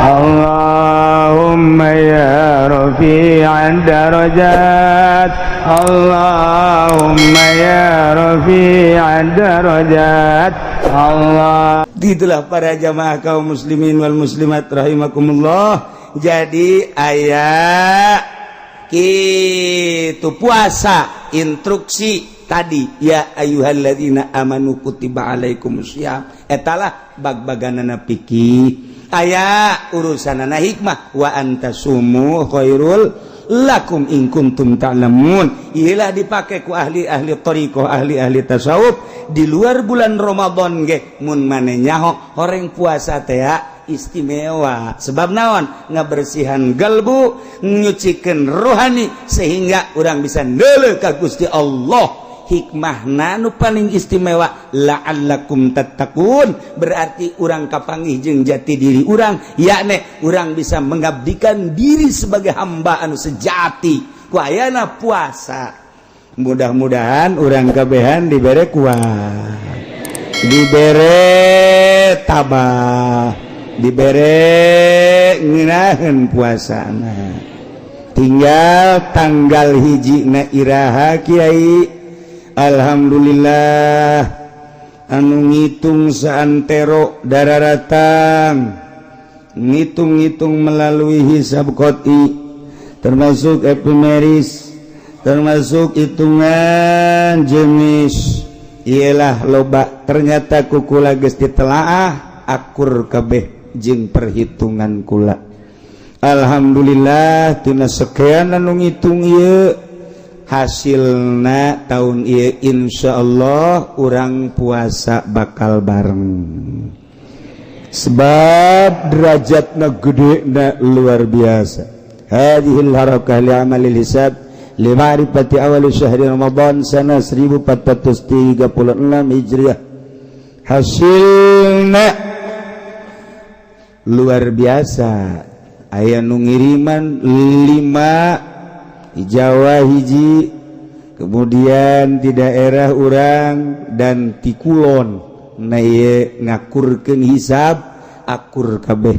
Allahumma ya rafi'ad darajat, Allahumma ya rafi'ad darajat. Allah. Itulah para jamaah kaum muslimin wal muslimat rahimakumullah. Jadi ayat kitu puasa instruksi tadi ya ayyuhalladzina amanu kutiba alaikumusiyam etalah bag-baganana fikih aya urusanana hikmah wa antasumu khairul lakum in kuntum ta'lamun. Iyalah dipakai ku ahli-ahli thariqah, ahli-ahli tasawuf di luar bulan Ramadan ge mun maneh nyaho horeng puasa teh istimewa sebab naon ngabersihan galbu nyucikeun rohani sehingga urang bisa neuleuh ka Gusti Allah. Hikmahna nu paling istimewa la'allakum tattaqun berarti urang kapanggih jeung jati diri urang yakni urang bisa mengabdikan diri sebagai hamba anu sejati ku ayana puasa. Mudah-mudahan urang kabehan dibere kuat, dibere tabah, dibere ngeunaheun puasana. Tinggal tanggal hijina iraha kiai. Alhamdulillah anu ngitung saantero dararatang ngitung-ngitung melalui hisab qot'i termasuk epimeris termasuk hitungan jenis ialah loba ternyata kukula geus ditelaah akur kabeh jeung perhitungan kula. Alhamdulillah tina sekian anu ngitung ieu hasilna tahun ieu insyaallah urang puasa bakal bareng sebab derajatna gedena luar biasa. Hadhil harakah li amalil hisab li ma'rifati awal syahri Ramadan sana 1436 Hijriah. Hasilna luar biasa. Aya nu ngiriman 5 di Jawa hiji, kemudian di daerah urang dan di kulon na ieu ngakurkeun hisab akur kabeh.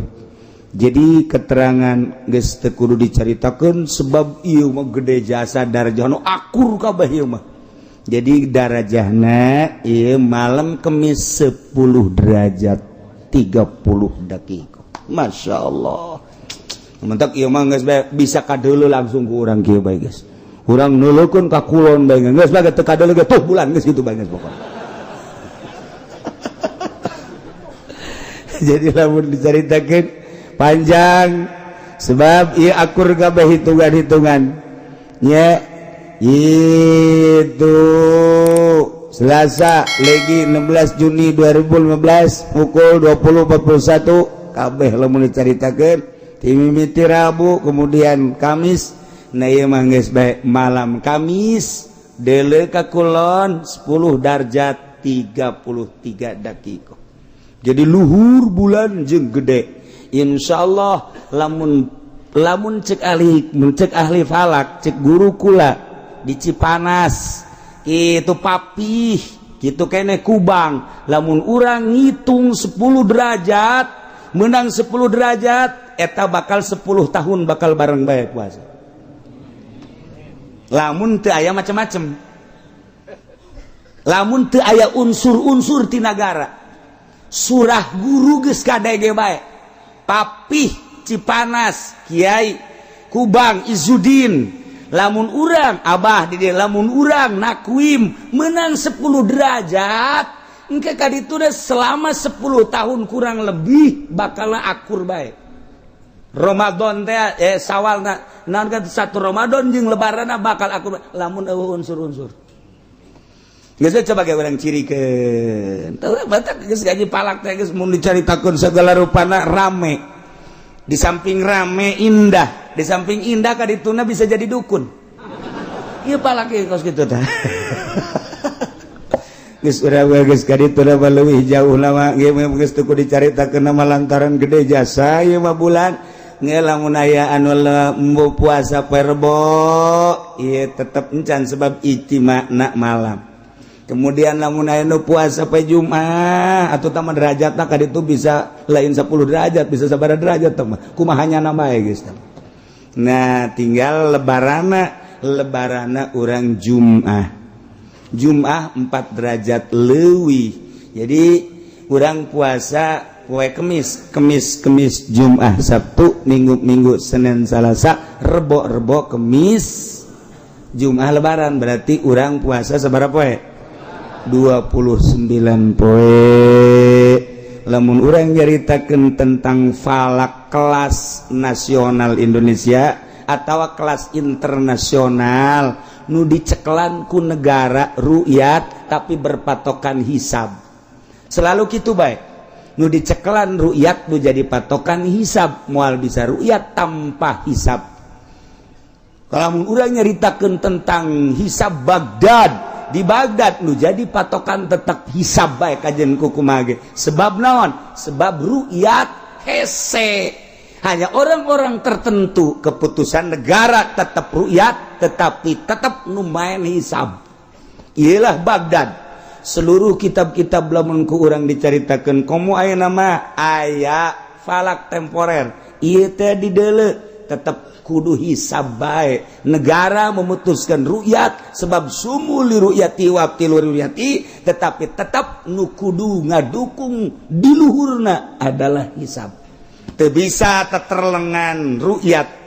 Jadi keterangan geus teu kudu dicaritakeun sebab ieu mah gede jasa darajahna akur kabeh ieu mah. Jadi darajahna ieu malam Kemis 10 derajat 30 detik. Masyaallah. Mentak ieu mah geus bisa kadeuleu langsung ku urang kieu bae geus. Urang neuleukeun ka kulon bae geus bae teu kadeuleu ge tuh bulan geus kitu bae geus pokona. Jadi lamun dicaritakeun panjang sebab ieu akur kabeh hitungan-hitungan. Nya itu Selasa legi 16 Juni 2015 pukul 20.41 kabeh lamun dicaritakeun timimiti Rabu kemudian Kamis na ieu mah geus bae malam Kamis deuleu ka kulon 10 darjat 33 detik. Jadi luhur bulan jeung gede. Insyaallah lamun cek ahli falak cek guru kula di Cipanas itu papih kitu keneh kubang lamun urang ngitung 10 derajat menang 10 derajat eta bakal 10 tahun bakal bareng bae puasa. Lamun teu aya macem-macem, lamun teu aya unsur-unsur ti nagara, surah guru geus kadege bae, papih Cipanas Kiai Kubang Izudin, lamun urang abah di dieu lamun urang nakwim menang 10 derajat engke kadituna selama 10 tahun kurang lebih bakalna akur bae. Ramadan teh Sawal naon kan 1 Ramadan jeung lebaranna bakal akur lamun eueuh unsur-unsur. Geus coba ge urang cirikeun. Teu batak geus gaji palak teh geus mun dicaritakeun sagala rupana rame. Di samping rame indah, di samping indah kadituna bisa jadi dukun. Ieu palak ge kos kitu teh. Geus urang geus kadituna leuwih jauh lama ge geus teu kudu dicaritakeun mah lantaran gede jasa ieu mah bulan. Ngelamun aya anu lembu puasa perbo ieu tetep encan sebab ijtima'na malam. Kemudian lamun aya nu puasa poe Jumat atuh tah derajatna ka ditu bisa lain 10 derajat, bisa sabaraha derajat tah mah. Kumaha nyana bae geus tah. Nah, tinggal lebarana urang Jumat. Jumat 4 derajat leuwih. Jadi urang puasa poe Kemis Jumat, Sabtu, Minggu Senin Salasa, Rebo Kemis, Jumat lebaran. Berarti urang puasa sabaraha poe? 29 poe. Lamun urang nyaritakeun tentang falak kelas nasional Indonesia atau kelas internasional nu diceklan ku negara ru'yat tapi berpatokan hisab. Selalu kitu bae. Nu diceklan ru'yat nu jadi patokan hisab, moal bisa ru'yat tanpa hisab. Kalau urang nyaritakeun tentang hisab Baghdad, di Baghdad nu jadi patokan tetap hisab bae kajen kumaha ge. Sebab naon? Sebab ru'yat hese. Hanya orang-orang tertentu keputusan negara tetap ru'yat, tetapi tetap nu main hisab. Iyalah Baghdad. Seluruh kitab-kitab lamun ku urang dicaritakeun komo aya nama aya falak temporer. Ieu teh dideuleu tetap kudu hisab bae. Negara memutuskan ru'yat sebab sumul li ru'yati wa tilu ru'yati, tetapi tetap nu kudu ngadukung di luhurna adalah hisab. Teu bisa terlengan ru'yat.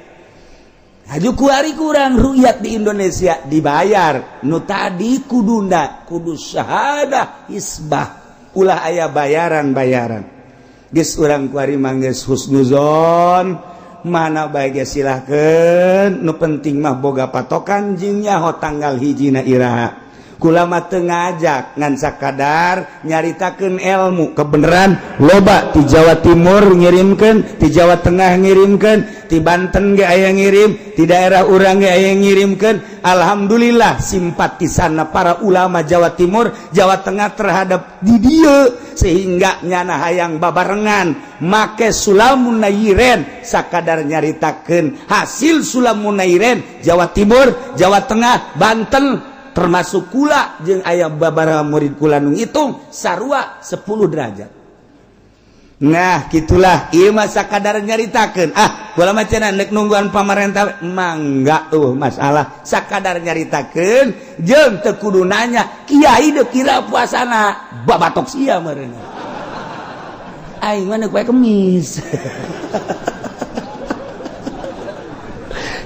Haju kuari kurang ru'yat di Indonesia dibayar. Nu tadi kuduna kudu syahadah hisbah. Ulah aya bayaran. Geus urang kuari manggeus husnuzon, mana bae ge silahkeun. Nu penting mah boga patokan jeung nyaho tanggal hijina iraha. Kula mah teu ngajak ngan sakadar nyaritakeun ilmu kebenaran loba ti Jawa Timur ngirimkeun, ti Jawa Tengah ngirimkeun, ti Banten ge aya ngirim, ti daerah urang ge aya ngirimkeun. Alhamdulillah simpatisanna para ulama Jawa Timur, Jawa Tengah terhadap di dieu sehingga nyana hayang babarengan make Sulamun Nairen sakadar nyaritakeun hasil Sulamun Nairen Jawa Timur, Jawa Tengah, Banten termasuk kula jeung aya babaraha murid kula nu ngitung sarua 10 derajat. Nah, gitulah ieu mah sakadar nyaritakeun. Kula mah cenah neuk nungguan pamarentah mangga masalah sakadar nyaritakeun jeung teu kudu nanya kiai deuk kira puasana babatok sia meureun. Aing mah neuk poe Kemis.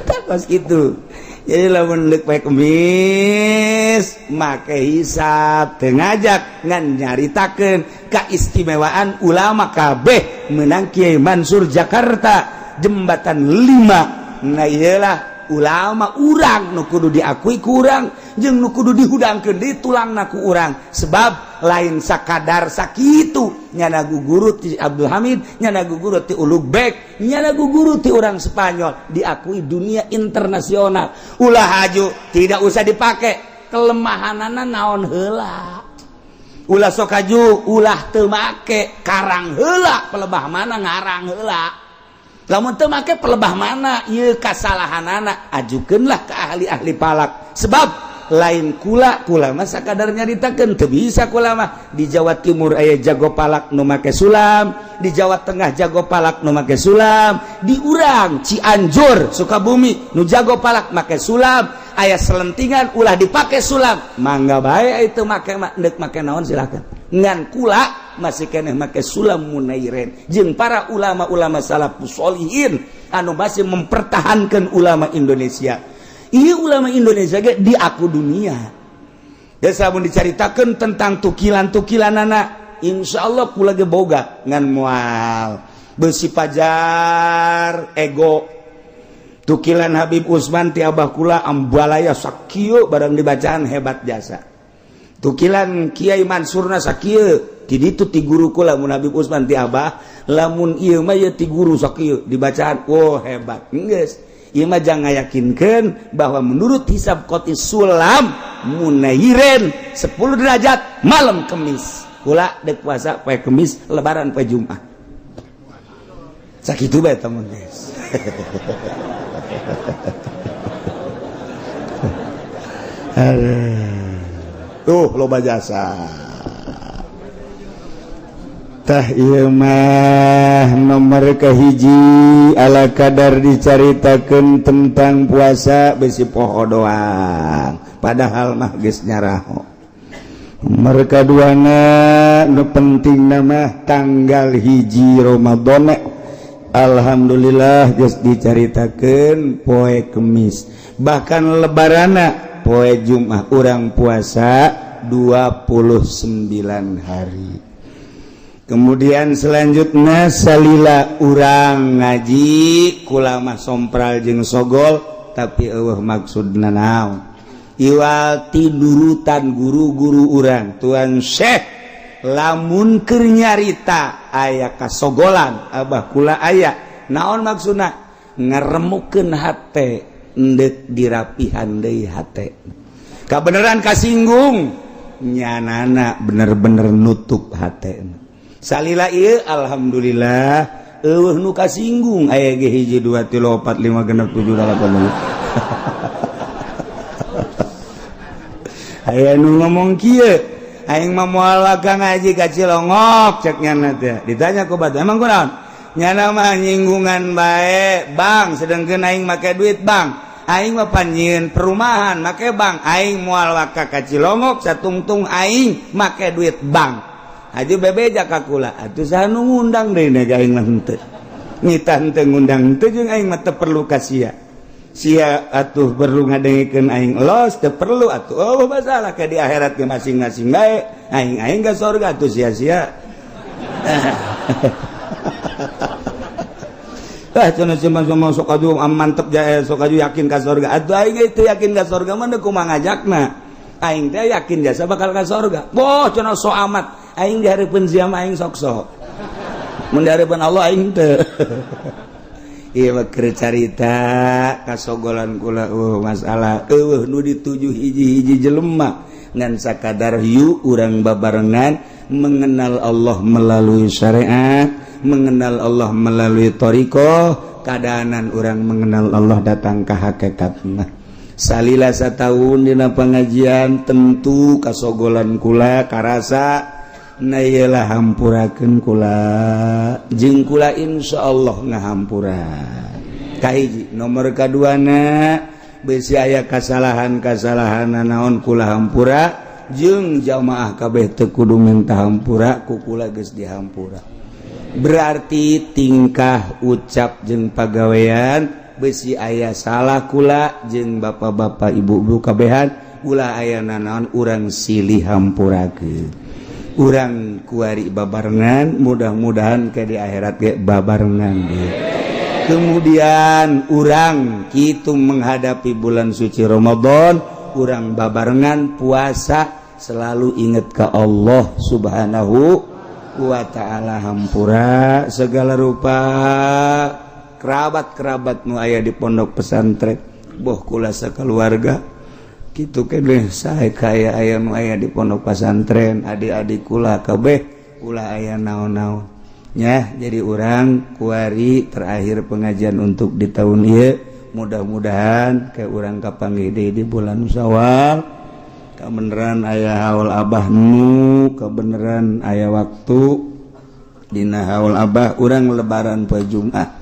Tapos kitu. Jadi lamun leuk poe Kemis make hisab teu ngajak ngan nyaritakeun kaistimewaan ulama kabeh meunang Kiai Mansur Jakarta jembatan 5. Nah iyalah ulama urang nu kudu diakui ku urang jeung nu kudu dihudangkeun di tulangna ku urang sebab lain sakadar sakitu nyana guguru ti Abdul Hamid, nyana guguru ti Ulug Bek, nyana guguru ti orang Spanyol diakui dunia internasional. Ulah haju tidak usah dipake kelemahanana naon heula. Ulah sok haju ulah teu make karang heula pelebah mana ngarang heula. Lamun teu make pelebah mana ieu kasalahanana ajukeunlah ka ahli-ahli palak sebab lain kula mah sakadar nyaritakeun teu bisa kula mah di Jawa Timur aya jago palak nu make sulam, di Jawa Tengah jago palak nu make sulam, di urang Cianjur Sukabumi nu jago palak make sulam, aya selentingan ulah dipake sulam mangga bae itu make mah deuk make naon silakan. Ngan kula masih keneh make sulam munairen jeung para ulama-ulama salafus sholihin anu masih mempertahankan ulama Indonesia. Iya ulama Indonesia ge diaku dunia. Dan samun dicaritakeun tentang tukilan-tukilanana, insyaallah kula ge boga ngan moal beusi pajar ego. Tukilan Habib Usman ti abah kula ambalaya sakieu barang dibacaan hebat jasa. Tukilan Kiai Mansurna sakieu ti ditu ti guru kula mun Habib Usman ti abah, lamun ieu mah ye ti guru sakieu dibacaan hebat. Geus ieu mah jangan yakinkeun bahwa menurut hisab qotis sulam munairen 10 derajat malam Kemis. Kula deuk puasa poe Kemis, lebaran poe Jumat. Sakitu bae temen guys. tuh loba jasa tah ieu mah nomor kahiji ala kadar dicaritakeun tentang puasa besi poho doang padahal mah geus nyaraho. Nomor kaduana nu penting nama tanggal hiji Ramadan alhamdulillah geus dicaritakeun poe Kemis bahkan lebarana poe Jumat urang puasa 29 hari. Kemudian selanjutnya salila urang ngaji kula mah sompral jeung sogol tapi eueuh maksudna naon iwal tidurutan guru-guru urang tuan syekh lamun keur nyarita aya kasogolan abah kula aya naon maksudna ngaremukeun hate endek dirapihan deui hate kabeneran kasinggung nyanana bener-bener nutup hate salila ieu alhamdulillah eueuh nu kasinggung aya ge hiji 2 3 4 5 6 7 8 9 aya nu ngomong kieu aing mah moal wagang ngaji ka Cilongok cek nyana teh ditanya ku batu emang kunaon nyana mah nyinggungan bae bang sedengkeun aing make duit bang aing mah panjieun perumahan make bang aing moal waka ka Cilongok satungtung aing make duit bang Aju bebeja kakula atuh saha nu ngundang deui na aing mah henteu ngitan teu ngundang teu jeung aing mah teu perlu ka sia atuh perlu ngadengikeun aing los teu perlu atuh oh masalah ka di akhirat ge masing-masing bae aing ka surga atuh sia-sia cenah cuma sok aju mantep jae sok aju yakin ka surga atuh aing teu yakin ka surga mah kumaha ngajakna aing teh yakin jasa bakal ka surga boh cenah so amat aing dihareupeun sia mah aing sok-sok mun dihareupeun Allah aing teu ieu mah keur carita kasogolan kula masalah eueuh nu dituju hiji-hiji jelema ngan sakadar hiu urang babarengan mengenal Allah melalui syariat mengenal Allah melalui thariqah kadaanan urang mengenal Allah datang ka hakikatna salila satahun dina pengajian tentu kasogolan kula karasa na iyalah hampurakeun kula jeung kula insyaallah ngahampuran kahiji nomor kaduana besi aya kasalahan-kasalahan naon kula hampura jeung jamaah kabeh teu kudu minta hampura ku kula geus dihampura berarti tingkah ucap jeung pagawean besi aya salah kula jeung bapak-bapak ibu-ibu kabehan ulah aya naon urang silih hampurakeun urang kuari babarengan mudah-mudahan ke di akhirat ge babarengan ge. Kemudian urang kitu menghadapi bulan suci Ramadan urang babarengan puasa selalu ingat ke Allah Subhanahu wa ta'ala hampura segala rupa kerabat-kerabat nu aya di pondok pesantren boh kula sakeluarga kitu keneh sae kaya aya nu aya di pondok pesantren adik-adik kula kabeh kula aya naon-naon nya jadi urang kuari terakhir pengajian untuk di tahun ieu mudah-mudahan ke urang kapanggih deui di bulan Syawal kabeneran aya haul abah nu kabeneran aya waktu dina haul abah urang lebaran poe Jumat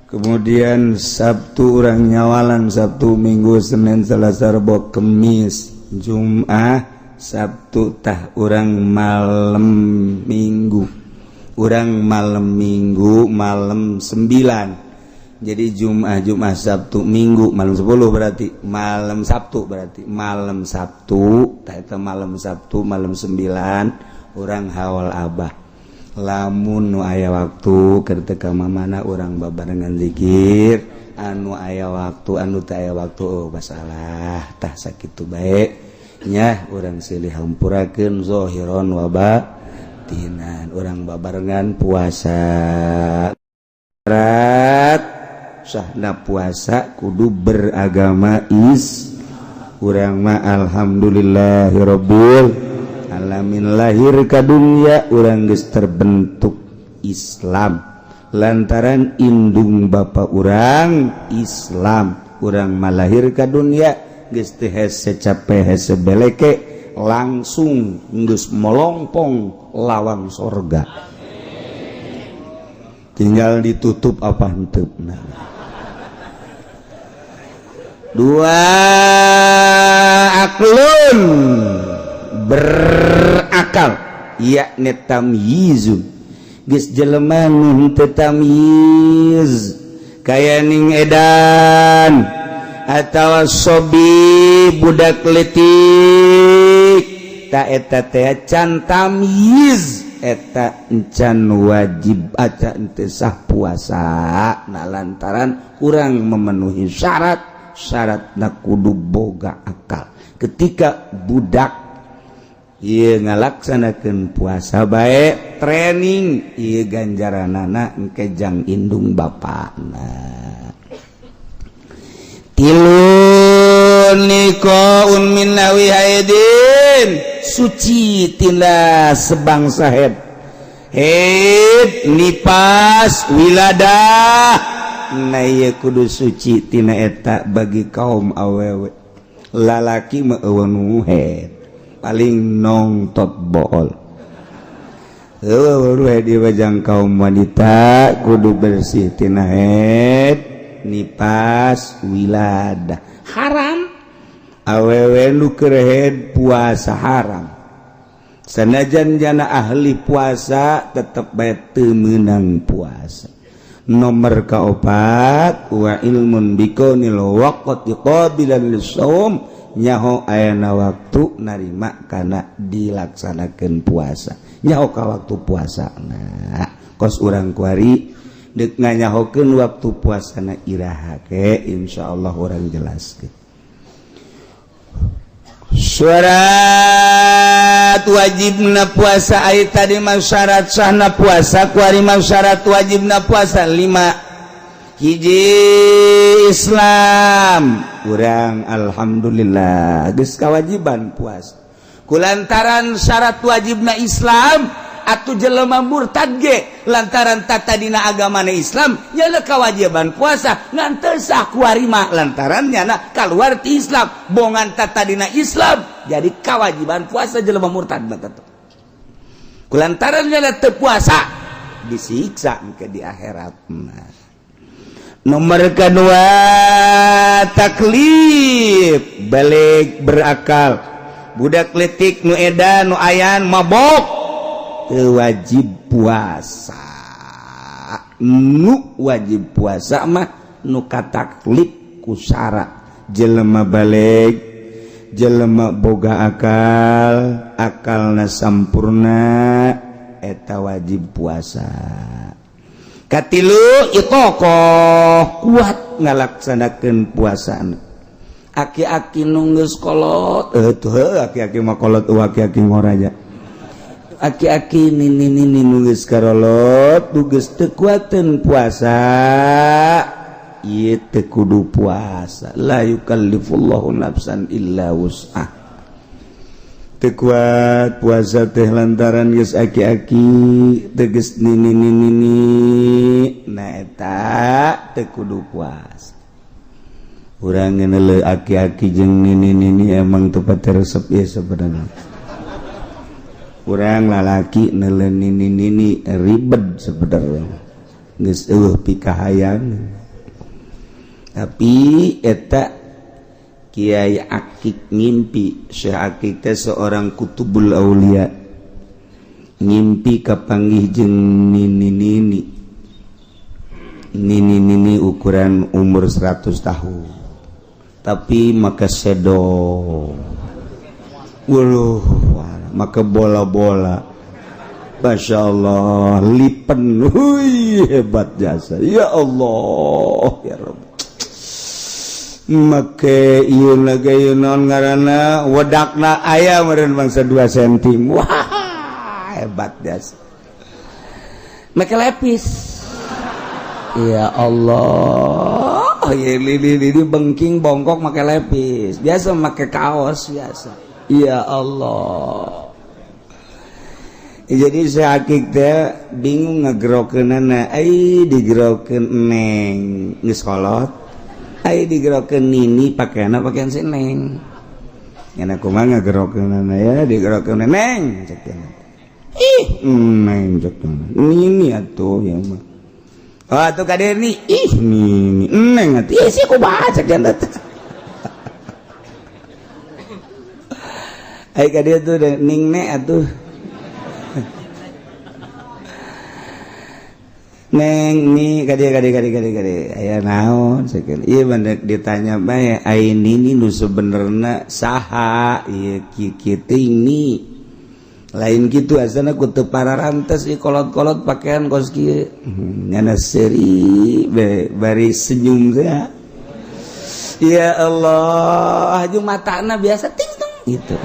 kemudian Sabtu orang nyawalan Sabtu Minggu Senin Selasa Rabu Kamis Jumat Sabtu tah orang malam Minggu malam 9 jadi Jumat Sabtu Minggu malam 10 berarti malam Sabtu tah eta malam Sabtu malam 9 orang hawal abah lamun nu aya waktu keur teu ka mamana urang babarengan zikir anu aya waktu anu teu aya waktu oh masalah tah sakitu bae nya urang silih hampurakeun zahiron wa batinan urang babarengan puasa syarat sahna puasa kudu beragama urang mah alhamdulillahirabbil alamin lahir ka dunya urang geus terbentuk Islam lantaran indung bapa urang Islam urang malahir ka dunya geus teu hese capek hese beleke langsung geus melongpong lawang sorga. Tinggal ditutup apa henteu. Dua aklun berakal yakni tamyizun geus jelema nu teu tamyiz kaya ning edan atawa sobi budak leutik ta eta teh can tamyiz eta encan wajib aca teu sah puasa na lantaran kurang memenuhi syaratna kudu boga akal. Ketika budak ieu ngalaksanakeun puasa bae training ieu ganjaranana engke jang indung bapana. Tilun nikoun min nawi haidin suci tina sebangsa haid nipas wiladah na ieu kudu suci tina eta bagi kaum awewe. Lalaki mah eueuh haid paling nongtot bool. Eueuh haid di bajang kaum wanita kudu bersih tina haid nipas wiladah haram. Awewe nu keur haid puasa haram. Sanajan jana ahli puasa tetep bae teu meunang puasa. Nomor kaopat wa ilmun biqaunil waqti qabilan lis-shaum nyaho ayana waktu narima kana dilaksanakeun puasa. Nyaho ka waktu puasana. Kos urang kuari deuk nganyahokeun waktu puasana iraha ke insyaallah urang jelaskeun. Syarat wajibna puasa aya tadi mah syarat sahna puasa kuari mah syarat wajibna puasa 5. Hiji Islam urang alhamdulillah geus kawajiban puasa kulantaran syarat wajibna Islam atuh jelema murtad ge lantaran tatadina agamana Islam nya kewajiban puasa ngan teu sah kuari mah lantaran nya kaluar ti Islam bongan tatadina Islam jadi kewajiban puasa jelema murtad batat kulantaran nya teu puasa disiksa ke di akhirat. Nomor kedua taklif balik berakal budak leutik nu edan nu ayan mabok wajib puasa. Nu wajib puasa mah nu kataklif ku syarat jelema balik jelema boga akalna sampurna eta wajib puasa. Katilu itokoh kuat ngalaksanakeun puasana. Aki-aki nu geus kolot aki-aki mah kolot aki-aki ngoraja. Aki-aki nini nu geus karolot nu geus teu kuateun puasa ieu teu kudu puasa. La yukallifullahu nafsan illa wus'ah. Teu kuat puasa teh lantaran geus aki-aki teu geus nini na eta teu kudu puasa. Urang ngeuneuh aki-aki jeung nini emang teu pati resep ieu sabenerna. Urang lalaki neuleuh nini ribet sebenarnya geus eueuh pikahayang. Tapi eta Kiai Akik ngimpi Syekh Akik teh seorang kutubul aulia ngimpi kapanggih jeung nini ukuran umur 100 tahun tapi maka sedo maka bola-bola Masya Allah lipen hebat jasa ya Allah ya Rabb make ieu lagi non ngaranna wedakna aya meureun bangsa 2 cm wah hebat jasa make lepis ya Allah ya lili bengking bongkok make lepis biasa make kaos biasa ya Allah. Jadi saya Akik teh bingung ngegerokeunana digerokeun neng geus kolot Ai digerokeun nini pakaianna pakaian si Neng. Nya kumaha ngagerokeunana ya digerokeun Neng cek teh. Ih, Neng cek teh. Nini atuh ya mah. Oh atuh kadeni. Ih, nini Neng atuh. Ih, si kumaha cek teh. Ai ka dieu tuh ning ne atuh. Neng ni kade aya naon sakeun ieu bandek ditanya bae aini ni nu sebenarnya saha ieu kieu ni lain kitu asana ku teu pararantes ieu kolot-kolot pakaian kos kieu nyana seri bari senyum teh ya Allah aju matana biasa ting ting gitu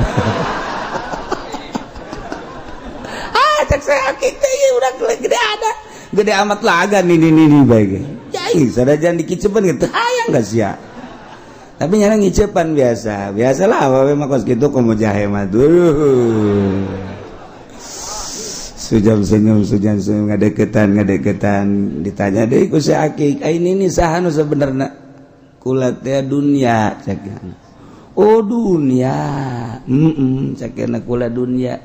cek saya kita ieu urang gede ada gede amat lagan ini baik ya sadajan dikicepan gitu hayang gak sia tapi nyana ngicepan biasalah awewe mah kos kitu komo jahe mah sujam senyum ngadeketan ditanya deui ku si Akik ini saha nu sabenerna kula teh dunya cekeun oh dunya cekeun kula dunya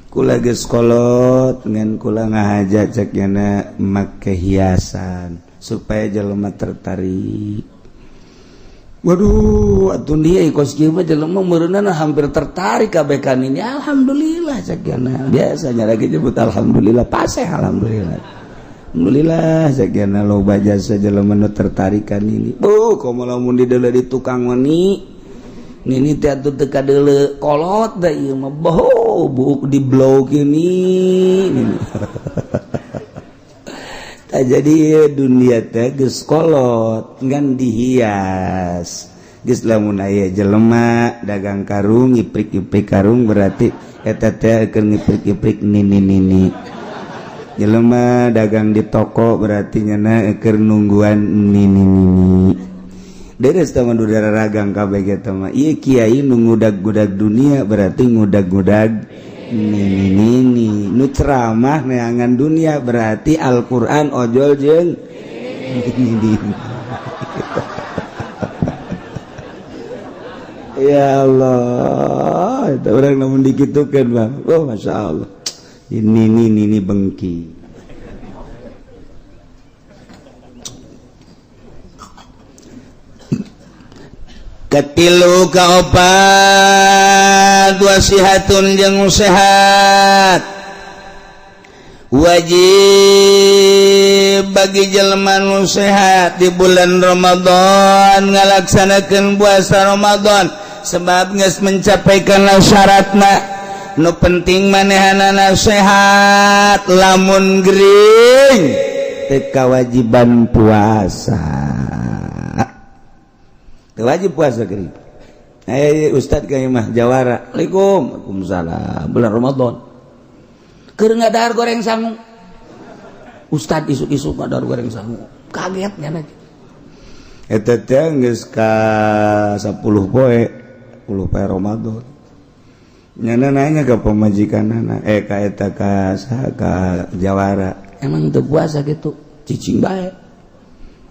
kula geus kolot ngan kula ngahajat cek yana make hiasan supaya jelema tertarik. Waduh atuh dia kos kieu mah jelema meureunana hampir tertarik kabeh kan ini. Alhamdulillah cek yana. Biasanya lagi nyebut alhamdulillah paseh alhamdulillah. Alhamdulillah cek yana loba jasa jelema nu tertarik kan ini. Komo lamun di deuleu di tukang meni nini teh atuh teu kadeuleu kolot da ieu mah buuk di blog ini tak jadi dunia teh geus kolot ngan dihias geus lamun aya jelema dagang karung ngiprik-ngiprik karung berarti eta teh keur ngiprik-ngiprik nini jelema dagang di toko berarti nyana keur nungguan nini deres teman udara ragang kabeh kita mah ieu kiai nu ngudag-gudag dunia berarti ngudag-gudag nini nu ceramah neangan dunia berarti Al-Qur'an ojol jeung nini ya Allah eta urang namun dikitukeun Bang oh masyaallah nini bengki katilu kaopat wasihatun jeung sehat wajib bagi jelema nu sehat di bulan Ramadan ngalaksanakeun puasa Ramadan sebab geus mencapai kana syaratna nu penting manehanana sehat lamun gering teu kawajiban puasa wajib puasa gering. Ustad kaya mah jawara. Waalaikumsalam. Bulan Ramadan. Keur ngadahar goreng sangu. Ustad isuk-isuk ngadahar goreng sangu. Kaget nya lagi. Eta teh geus ka 10 poe, 10 poe Ramadan. Nyana nanya ka pemajikanana, ka eta ka jawara. Emang teu puasa gitu? Cicing bae.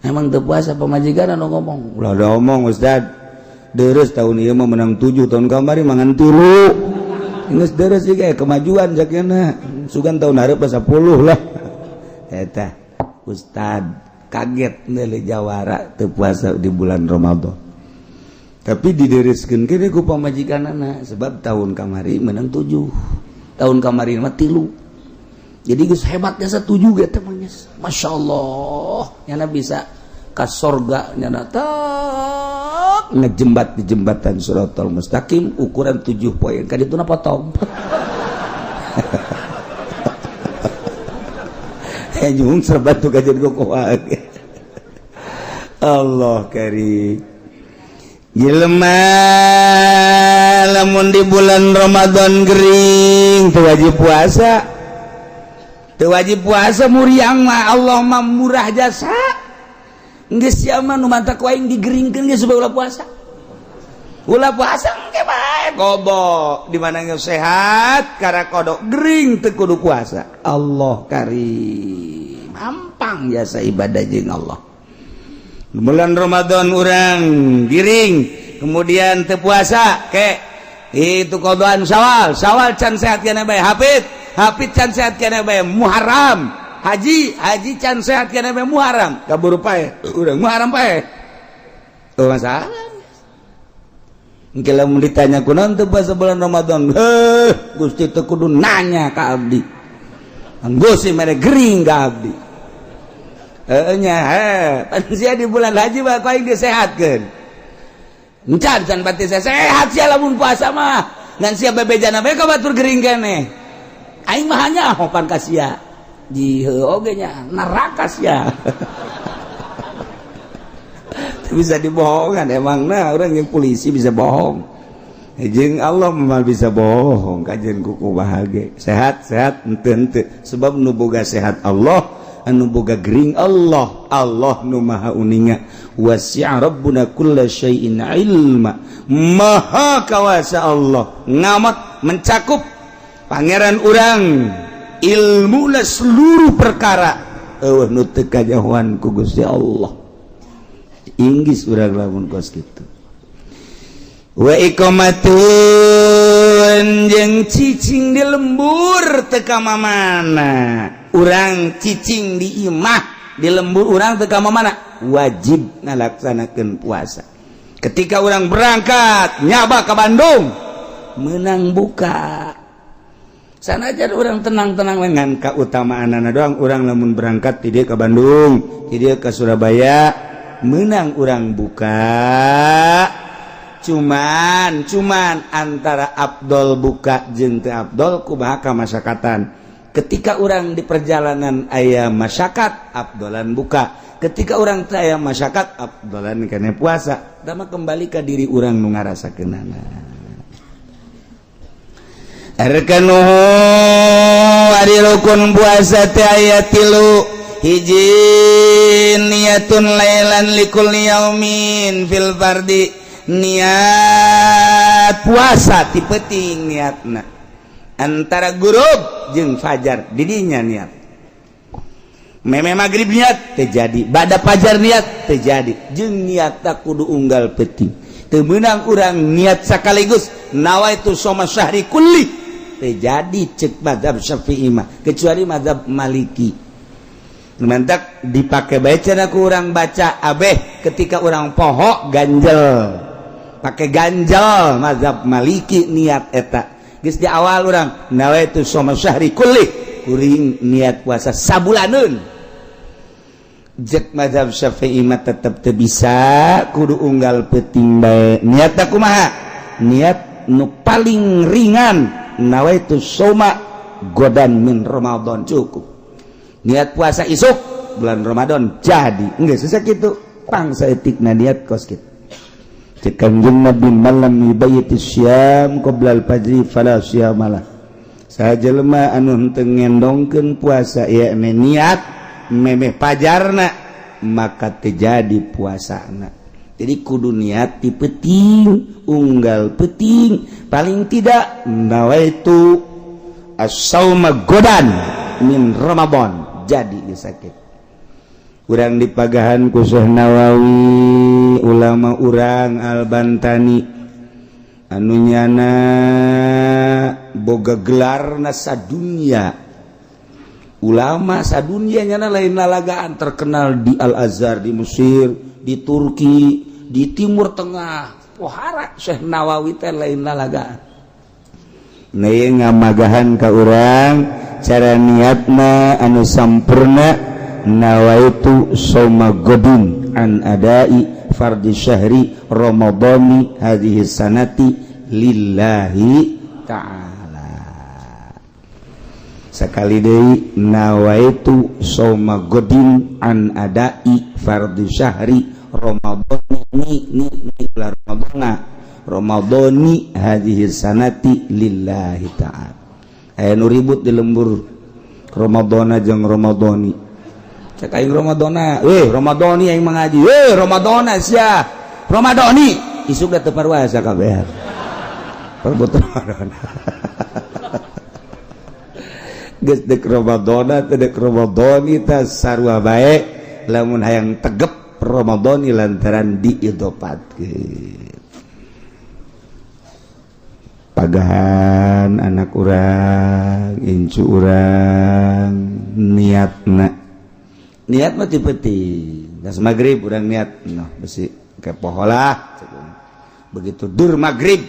Emang teu puasa pemajikan anu ngomong. Ulah ada omong Ustad. Deres tahun ieu mah menang 7 tahun kamari mangan 3. Geus deres ieu kemajuan jakna. Sugan tahun hareup 10 lah. Eta Ustad kaget deuleu jawara teu puasa di bulan Ramadan. Tapi didereskeun kene ku pamajikanana sebab tahun kamari menang 7. Tahun kamari mah 3. Jadi geus hebatnya 7 ge teh mah masyaallah nyana bisa ka sorga nyana tak ngejembat di jembatan Shiratal Mustaqim ukuran 7 poin ka dituna potong nyung serbat tuh kajian kokoa Allah karim jelema lamun di bulan Ramadan gering teu wajib puasa teu wajib puasa muriang mah Allah mah murah jasa geus sia mah nu mantak wae digeringkeun geus supaya ulah puasa engke bae gobo di mana geus sehat kara kodok gering teu kudu puasa Allah karim hampang jasa ibadah jeung Allah bulan Ramadan orang giring kemudian teu puasa ke itu kodoan Syawal can sehat kana bae hafid can sehat kana bae Muharram haji can sehat kana bae Muharram kaburu pae urang Muharram pae teu masalah engke lamun ditanya kunaon teu puasa bulan Ramadan Gusti teu kudu nanya ka abdi Gusti mere gering ka abdi nya di bulan haji mah kuaing disehatkeun. Encan pati sehat sia lamun puasa mah. Ngan sia bebejana bae ka batur gering keneh. Aing mah hanya hopan ka sia. Di heuh oge nya neraka sia. Bisa dibohongan emangna urang yang polisi bisa bohong. Jeung Allah mah bisa bohong kajen kuku bahagia. Sehat henteu sebab nu boga sehat Allah anu boga gering Allah nu maha uninga wasi'a rabbuna kulla syai'in ilma maha kawasa Allah ngamat mencakup pangeran urang ilmuna seluruh perkara eueuh nu teu kajauhan ku Gusti Allah inggis urang lamun kos kitu wa iqamatun jeung cicing di lembur teu ka mamana urang cicing di imah di lembur urang teu ka mamana wajib ngalaksanakeun puasa ketika urang berangkat nyaba ka Bandung meunang buka sanajan urang tenang-tenang ngan kautamaanana doang urang lamun berangkat ti dieu ka Bandung ti dieu ka Surabaya meunang urang buka cuman antara Abdul buka jeung teu Abdul kumaha ka masyakatan ketika orang di perjalanan aya masyakat Abdolan buka ketika orang teu aya masyakat Abdolan kene puasa da mah kembali ka diri urang nu ngarasakeunana arkanuhu ari rukun puasa teh aya 3 hiji niyatun lailan likulli yaumin fil fardi niat puasa ti penting niatna antara gurub jeung fajar didinya niat meme magrib niat terjadi bada fajar niat terjadi jeung niat tak kudu unggal penting teu meunang urang niat sakaligus nawaitu shoma syahri kulli terjadi cek mazhab Syafi'i mah kecuali mazhab Maliki mantak dipake bacana ku urang baca abeh ketika urang poho ganjel pakai ganjal mazhab Maliki niat eta geus di awal urang nawaitu shoma syahri kulli kuring niat puasa sabulaneun jek mazhab Syafi'i mah tetep teu bisa kudu unggal peuting bae niatna kumaha niat nu paling ringan nawaitu shoma godan min Ramadan cukup niat puasa isuk bulan Ramadan jadi geus sakitu pangsa etikna niat kos kitu Kanjeng Nabi malam yubayiti syam qabla al-fajri fala syamalah sajelema anu henteu ngendongkeun puasa yakni niat memeh pajarna maka terjadi puasana jadi kudu niat ti penting unggal penting paling tidak nawaitu as-sauma godan min Ramadan jadi sakit urang dipagahan ku Syekh Nawawi ulama urang Al-Bantani anu nyana boga gelarna sadunya ulama sadunya nyana lain lalagaan terkenal di Al-Azhar di Mesir di Turki di Timur Tengah pohara Syekh Nawawi teh lain lalagaan neuy ngamagahan ka urang cara niatna anu sampurna nawaitu soma godin an adai fardhi syahri ramadhani hadhihi sanati lillahi ta'ala sakali deui nawaitu soma godin an adai fardhi syahri ramadhani ni bulan ramadhani hadhihi sanati lillahi ta'ala aya nu ribut di lembur ramadhana jeung ramadhani cek aing Ramadana Ramadhani aing mengaji Ramadana sia Ramadhani isuk da teu parwasa kabeh perbutan Ramadana geus dek Ramadana teu dek Ramadhani teh sarua bae lamun hayang tegep Ramadan lantaran diidopatkeun. Pagahan anak urang, incu urang, niat mah penting. Das maghrib urang niat, noh besi kepoholah. Begitu dur maghrib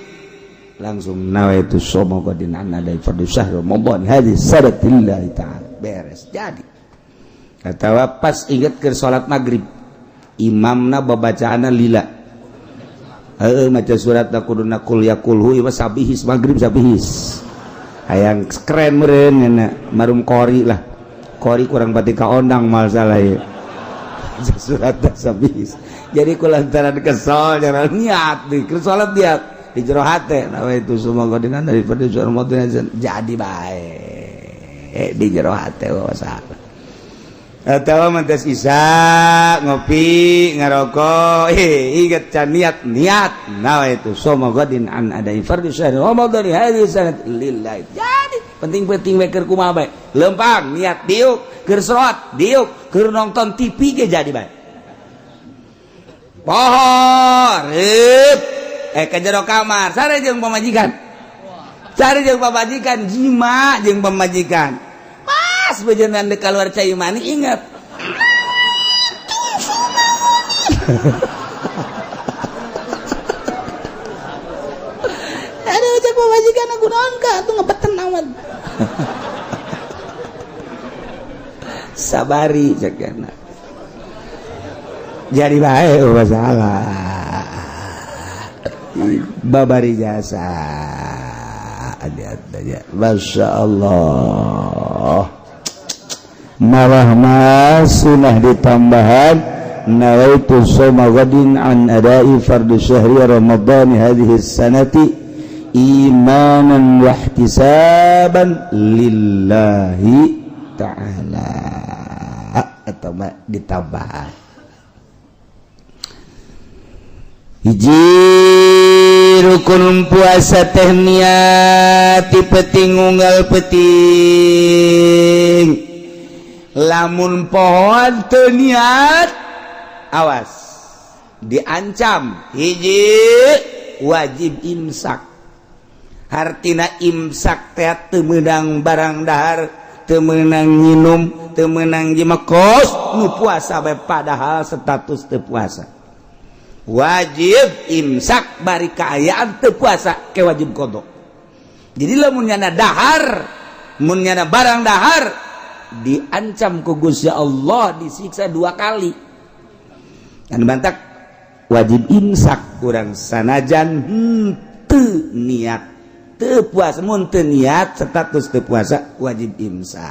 langsung nawaitu soma qadin an adai fardhu syahr Ramadan hadis sadatillahi ta'ala beres jadi. Atawa pas inget ke salat maghrib imamna babacaana lila. Maca surat kuduna qul ya qulhu ieu sabihis maghrib sabihis. Hayang keren meureun nya marum qori lah. Qori kurang pati kaondang mal salah ieu. Surat sabihis. Jadi kulantaran kesal jangan niat di salat dia di jero hate nawaitu suma qadinan dari fardhu syahr Ramadan jadi bae di jero hate salah. Atawa mantas isa ngopi ngarokok ingat can niat nawaitu soma qadin an adai fardhu syahr Ramadan hadis sanad lillahi. Jadi penting-penting we keur kumaha bae lempang niat diuk keur salat diuk keur nonton TV ge jadi bae poho reup ke jero kamar sare jeung pamajikan jima jeung pamajikan pas bejeunaan deuk kaluar cai mani ingat aduh cek pamajikan aku naon ka atuh ngepeten awan sabari cek kana jadi baik masalah babari jasa ada Masya Allah malah mas sunah ditambahan nawaitu soma ghadin an adai fardhu syahri Ramadan hadhihi sanati imanan wa ihtisaban lillahi ta'ala atau ditambah hiji rukun puasa teh niat penting unggal penting lamun pohon teu niat awas diancam hiji wajib imsak artina imsak teh teu meunang barang dahar teu meunang nginum teu meunang jimekos nu puasa bae padahal status teu puasa wajib imsak bari kaayaan teu puasa ke wajib qada. Jadi lamun nyana dahar mun nyana barang dahar diancam ku Gusti Allah disiksa 2 kali. Kan bantak wajib imsak kurang sanajan teu niat teu puasa mun teu niat status teu puasa wajib imsak.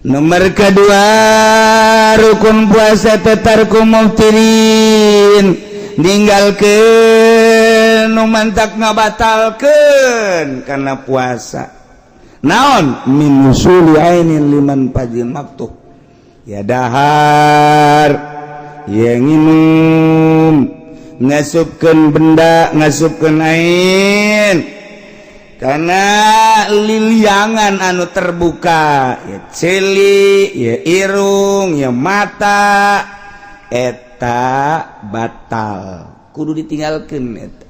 Nomor kedua rukun puasa tetarku muftirin ninggalkeun nu mantak ngabatalkeun kana puasa naon min usuli ainin liman fajil maktuh ya dahar ya nginum ngasupkeun benda ngasupkeun ain karena liliangan anu terbuka ya celi ya irung ya mata eta batal kudu ditinggalkeun eta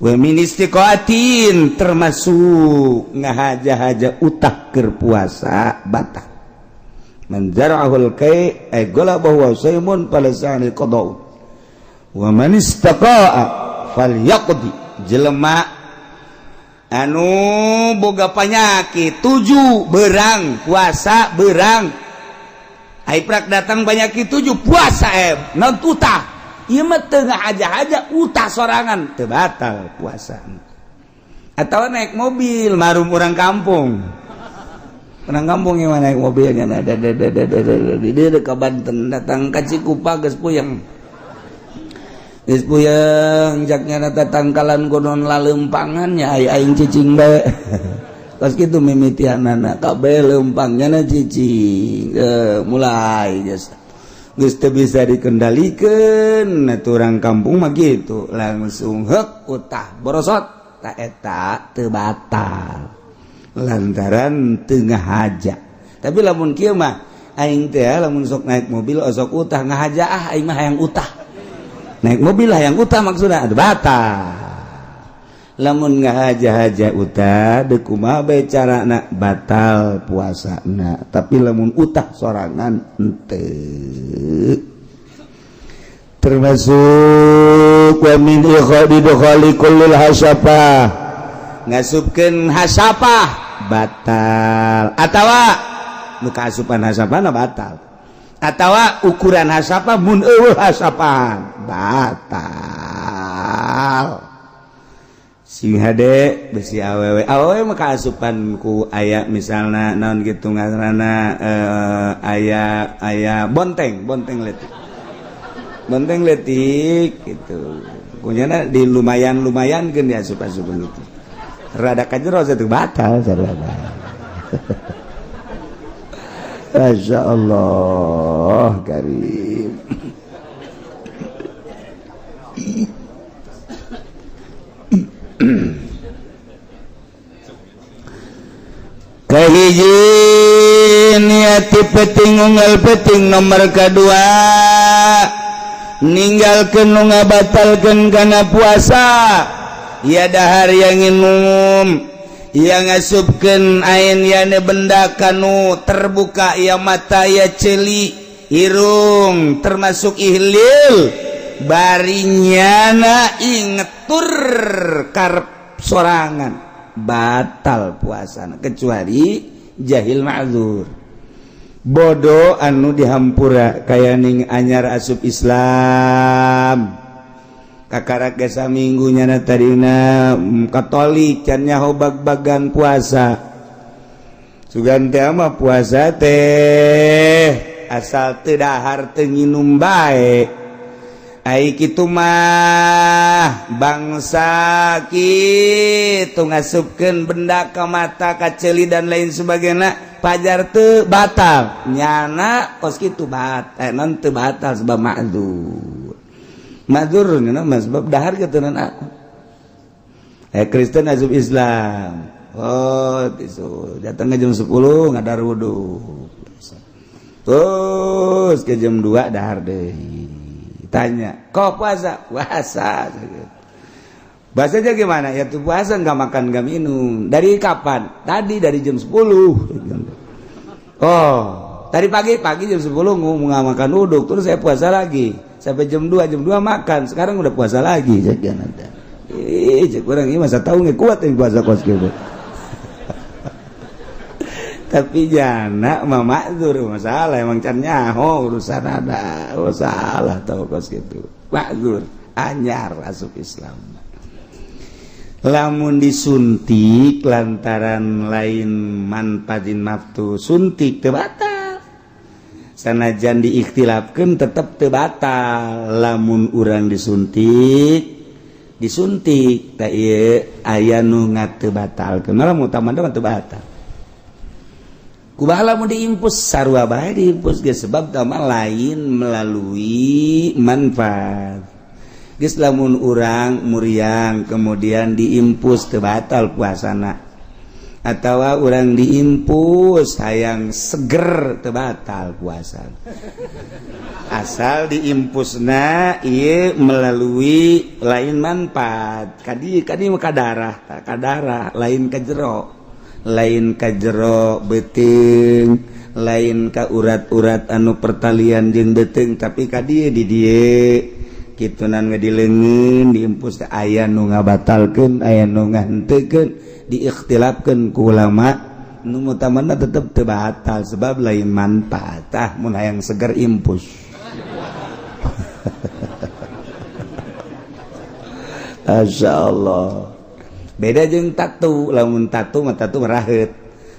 wa min istiqatin termasuk ngahaja-haja utah keur puasa batal man zara'ahul kai ay galabahu wa saymun falasani qada'u wa man istaqa'a falyaqdi jelema anu boga panyakit 7 berang puasa berang haiprak datang penyakit 7 puasa non utah ieu mah teu ngahaja-haja utah sorangan teu batal puasa atau naik mobil marum orang kampung yang naik mobilnya ada di dia ke Banten datang ka Cikupa geus puyeng jaknya tatangkalan gonon lalempangannya aing cicing bae pas kitu mimitianana kabeh lempangnya na cicing mulai geus teu bisa dikendalikeun urang kampung mah kitu langsung heuk utah borosot ta eta teu batal lantaran teu ngahaja tapi lamun kieu mah aing teh lamun sok naik mobil sok utah ngahaja aing mah hayang utah naik mobil hayang utah maksudna batal lamun ngahaja-haja utah deuk kumaha bae carana batal puasana tapi lamun utah sorangan henteu termasuk wa min ikhadi kullil hasafah ngasupkeun hasafah batal atawa nu kaasupan hasafana batal atawa ukuran hasafah mun eueuh hasapahan batal sing hade besi awewe mah kaasupan ku aya misalna naon kitu ngaranna aya bonteng letik gitu kunyana di lumayan kan ya asup-asupan gitu rada kajero itu batal sarana Masya Allah karim kahiji niati peting unggal peting nomor kedua ninggalkeun nu ngabatalkeun kana puasa ya dahar yang minum yang ngasupkeun ain yana benda kanu terbuka ya mata ya celi irung termasuk ihlil barinyana ingetur karep sorangan batal puasana kecuali jahil ma'dzur bodoh anu dihampura kaya ning anyar asup Islam kakara gesa minggunya na tadina Katolik can nyaho bag-bagan puasa sugan teh mah puasa teh asal teu dahar teu nginum bae ai kitu mah bangsa kitu ngasupkeun benda ka mata ka ceuli dan lain sebagainya pajar teu batal nyana kos kitu batal non teu batal sebab ma'dzur nya mah sebab dahar ketunan aku Kristen asup Islam tisu datang jam 10 ngadar wudu terus ke jam 2 dahar deui tanya kok puasa bahasanya gimana ya tuh puasa nggak makan nggak minum dari kapan tadi dari jam 10 tadi pagi jam 10 nggak makan uduk terus saya puasa lagi sampai jam 2 makan sekarang udah puasa lagi jadi ada kurang ini masa tahu nggak kuat yang puasa kos gitu tapi jana mah ma'dzur masalah emang can nyaho urusan ada salah tau kos gitu ma'dzur anyar asup Islam lamun disuntik lantaran lain manfatin nafsu suntik teu batal sanajan diikhtilafkeun tetep teu batal lamun urang disuntik tah ieu aya nu ngateu batalkeun lamun utamana teu batal kumaha lamun diimpus sarua bae diimpus ge sebab tama lain melalui manfaat geus lamun urang muriang kemudian diimpus teu batal puasana atawa urang diimpus hayang seger teu batal puasa asal diimpusna ieu melalui lain manfaat kadi mah kadarah lain ka jero lain ka jero beuteung lain ka urat-urat anu pertalian jeung beuteung tapi ka dieu di dieu kitunan ngadileungeun diimpus teh aya nu ngabatalkeun aya nu ngahenteukeun diikhtilafkeun ku ulama nu utamana tetep teu batal sebab lain manfaat mun hayang seger impus masyaallah beda jeung tatu lamun tatu mah tatu raheut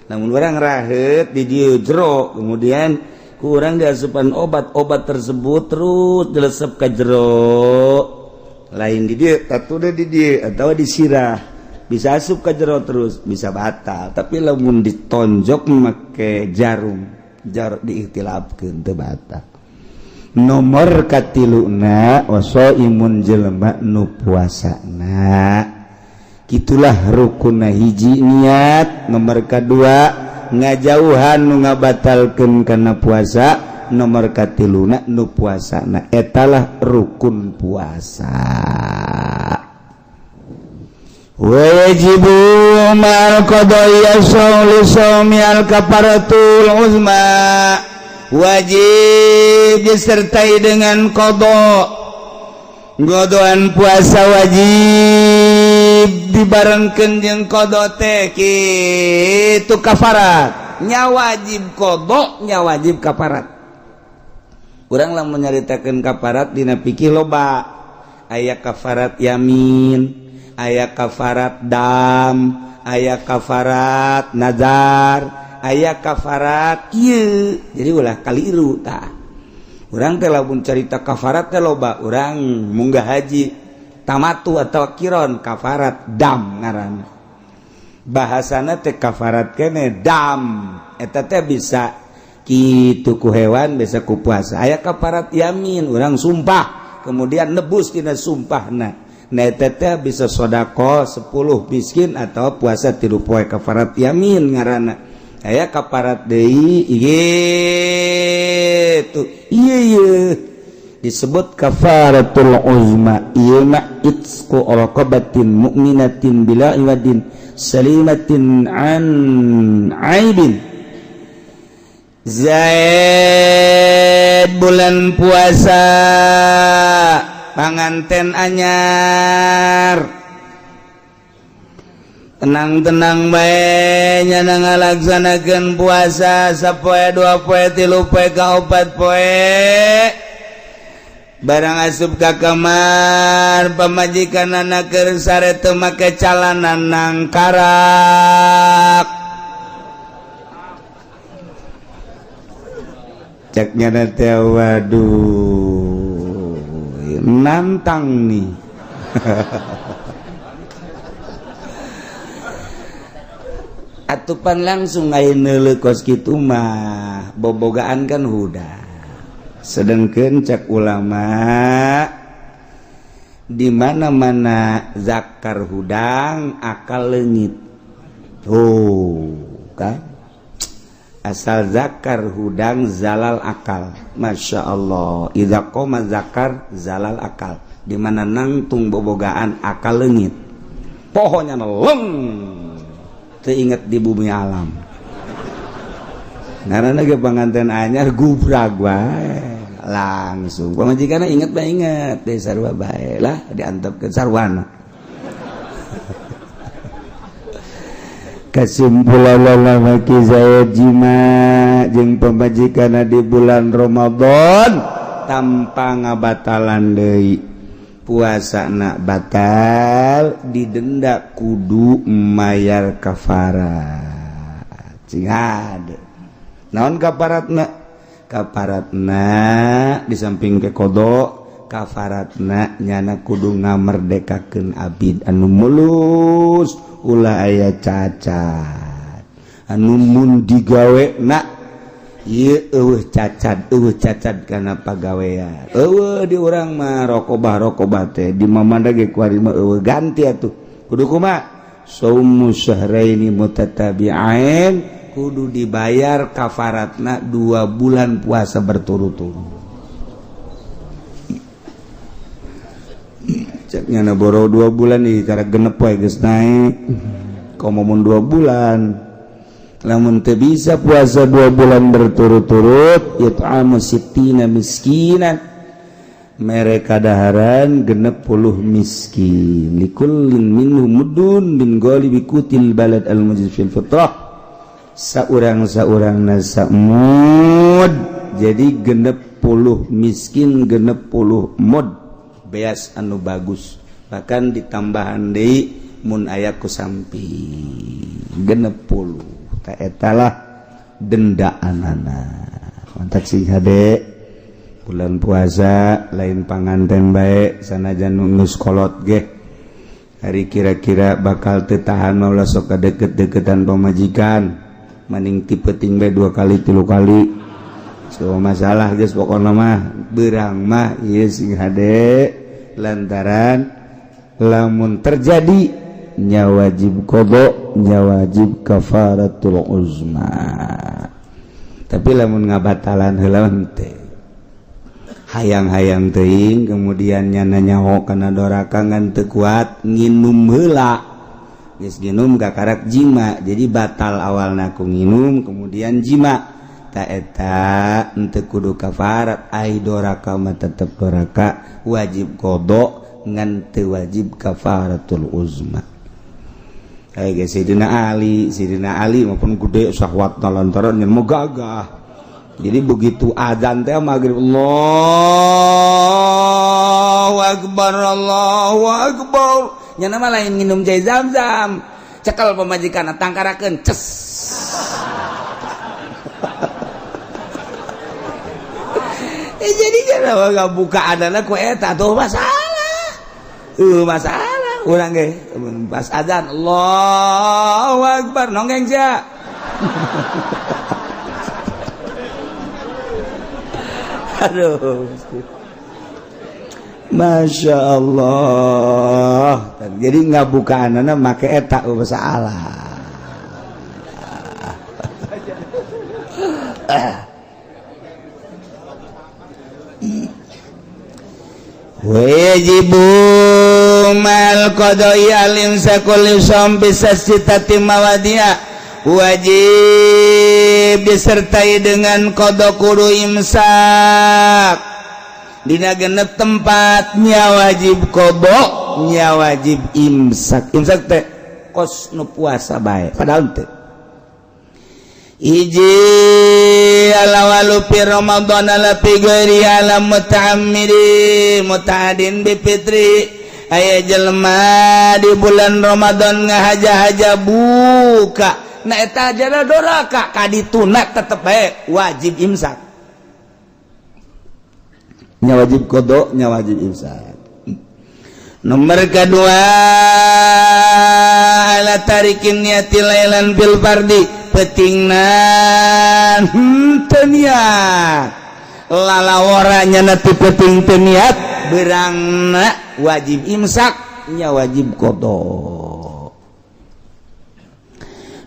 lamun urang raheut di dieu jero kemudian ku urang diasupan obat tersebut terus dilesep ka jero lain di dieu tatu teh di dieu atawa disirah bisa asup ka jero terus bisa batal tapi lamun ditonjok make jarum diikhtilafkeun teu batal nomor katiluna wasaimun jelema nu puasana gitulah rukunna hiji niat nomor kedua ngajauhan nu ngabatalkeun kana puasa. Nomor katiluna nu puasana etalah rukun puasa. Wajibu mal qadaya shaumi al kafaratul uzma. Wajib disertai dengan qada. Godoan puasa wajib dibarengkeun jeung qada teh kitu kafarat. Nya wajib qada, nya wajib kafarat. Urang lamun nyaritakeun kafarat dina fikih loba. Aya kafarat yamin, aya kafarat dam, aya kafarat nazar, aya kafarat ieu. Jadi ulah kaliru tah. Urang teh lamun carita kafarat teh loba. Urang munggah haji tamatu atau kiron kafarat dam ngaranna. Bahasana teh kafarat keneh dam. Eta teh bisa kitu ku hewan bisa ku puasa. Aya kafarat yamin, urang sumpah kemudian nebus tina sumpahna. Na eta teh bisa sedekah 10 miskin atau puasa 3 poe kafarat yamin ngaranna. Aya kafarat deui gitu. Ieu disebut kafaratul uzma. Ieu ma itsqu raqabatin mu'minatin bila iwadin salimatin an aibin. Zaid bulan puasa panganten anyar tenang-tenang bae nya ngalaksanakeun puasa sapoe 2 poe 3 poe ka 4 poe barang asup ka kamar pamajikanana keur sare teu make calanan nang karak ceknya nanti waduh nantang nih. Atupan langsung ayeuna neuleuh kos kitu mah bobogaan kan huda. Sedengkeun cek ulama di mana-mana zakar hudang akal leungit. Oh, kan? Asal zakar hudang zalal akal. Masya Allah. Idza qoma zakar zalal akal. Di mana nangtung bobogaan akal leungit. Pohonnya leng. Teu inget di bumi alam. Ngaranna ge panganten anyar gubrag wae. Langsung. Pamajikanna inget bae inget. Teh sarua bae lah diantepkeun sarwana. Kesimpulan lama kisah jima jeung pamajikanna di bulan Ramadan tanpa ngabatalan deui puasana batal didenda kudu mayar kafarat cing hade naon kafaratna di samping ke qada kafaratna nyana kudu ngamerdekakeun abid anu mulus ulah aya cacat anu mun digawena ieu eueuh cacat kana pagawean eueuh di urang mah rokobah teh di mamanda ge kuari mah eueuh ganti atuh kudu kumaha saumu syahraini mutatabi'ain kudu dibayar kafaratna 2 bulan puasa berturut-turut ceknya na boro 2 bulan nih cara genep wae geus naik komomun 2 bulan lamun teu bisa puasa 2 bulan berturut-turut yut'amu sittina miskinan mereka daharan 60 miskin likullin minhum muddun min ghalibi kutil balad al mujid fil fitrah saurang-saurangna samud jadi 60 miskin 60 mud beas anu bagus bahkan ditambahan deui mun aya ku samping 60 ta etalah dendaanana mantap sih hade bulan puasa lain panganten bae sanajan geus kolot ge hari kira-kira bakal teu tahan maulah sok kadeket-deketan pamajikan maning tipe-ting bae 2 kali 3 kali so masalah geus pokona mah beurang mah ieu sing hade lantaran lamun terjadi nya wajib qada nya wajib kafaratul uzma. Tapi lamun ngabatalan heula teh hayang-hayang teuing kemudian nyana nyaho kana doraka ngan teu kuat nginum heula geus nginum gakarak jima jadi batal awalna ku nginum kemudian jima ta eta henteu kudu kafarat ai doraka mah tetep doraka wajib qada ngan teu wajib kafaratul uzma. Kayak ge Sidina Ali maupun gede syahwatna lantaran nyen mah gagah. Jadi begitu adzan teh maghrib Allahu akbar nya mah lain nginum jai Zam-Zam cekel pamajikanna tangkarakeun ces jadi jangan nggak buka adana ku eta tuh masalah urang ge pas adzan Allahu akbar nonggeng sia aduh Masya Allah jadi nggak buka anana make eta masalah wajibu mal qada'i alim sakul som bisa sitati mawadia wajib disertai dengan qada kudu imsak dina genep tempatnya wajib qada nya wajib imsak teh kos nu puasa bae padahal teh iji alawalu fi Ramadan ala fi ghairi alam muta'ammidi muta'adin bi fitri aya jelema di bulan Ramadan ngahaja-haja buka na eta jana doraka kadituna tetep bae wajib imsak nya wajib qada nya wajib imsak. Nomor kedua ala tarikin niati lailan bil fardi petingna teu niat lalaworanya nati peting teu niat berangna wajib imsak nya wajib qada.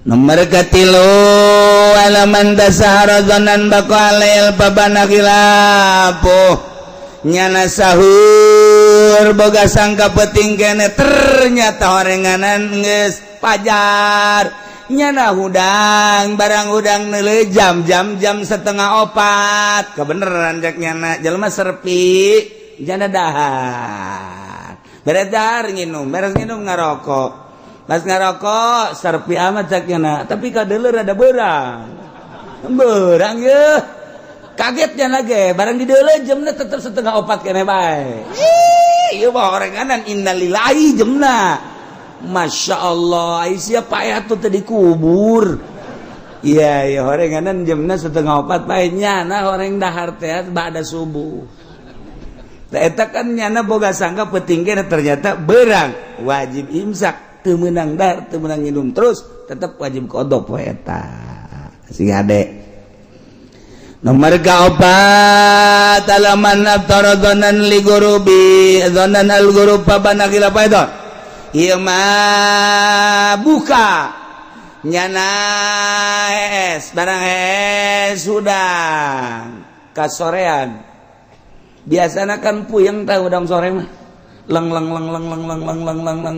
Nomor katilu alaman dasahara zonan baqa alail babana khilafu nyana sahur boga sangka peting kene ternyata horenganan geus pajar nyana hudang barang hudang neuleuh jam 3:30 kebeneran cek nyana jelema serpi jana dahar beredar nginum beres nginum ngarokok pas ngarokok serpi amat cek nyana tapi kadeuleur ada beurang ye kagetnya lagi barang di deuleu jemna tetep 3:30 keneh bae ieu mah horenganan innalillahi jemna Masya Allah sia payah tuh tadi kubur iya horenganan jemna 3:30 bae nyana horeng dahar teh ba'da subuh eta kan nyana boga sangka peuting ternyata beurang wajib imsak teu meunang dahar teu meunang nginum terus tetep wajib qada poe eta sing ade. Nomor kaopat alaman aftara dzonan li gurubi dzonan al gurub pabana khilaf itu ieu mah buka nyana es barang es sudah kasorean biasana kan puyeng tah udang sore mah leng